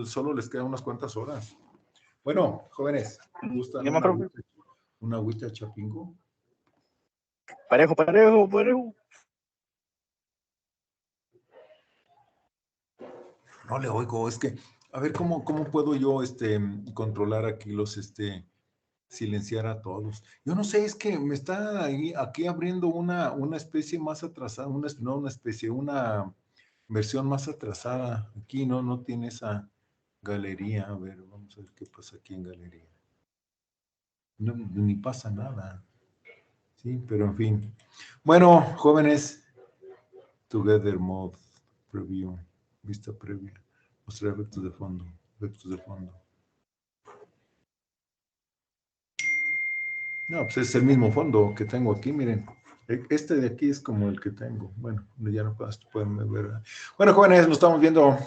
solo les quedan unas cuantas horas. Bueno, jóvenes, ¿gustan una agüita chapingo? Parejo. No le oigo, es que, a ver, ¿cómo puedo yo controlar aquí silenciar a todos? Yo no sé, es que me está aquí abriendo una especie más atrasada, una versión más atrasada. Aquí no tiene esa galería. A ver, vamos a ver qué pasa aquí en galería. No, ni pasa nada. Sí, pero en fin. Bueno, jóvenes, Together Mode Preview, vista previa, mostrar efectos de fondo, No, pues es el mismo fondo que tengo aquí, miren. Este de aquí es como el que tengo. Bueno, ya no pueden ver. Bueno, jóvenes, nos estamos viendo.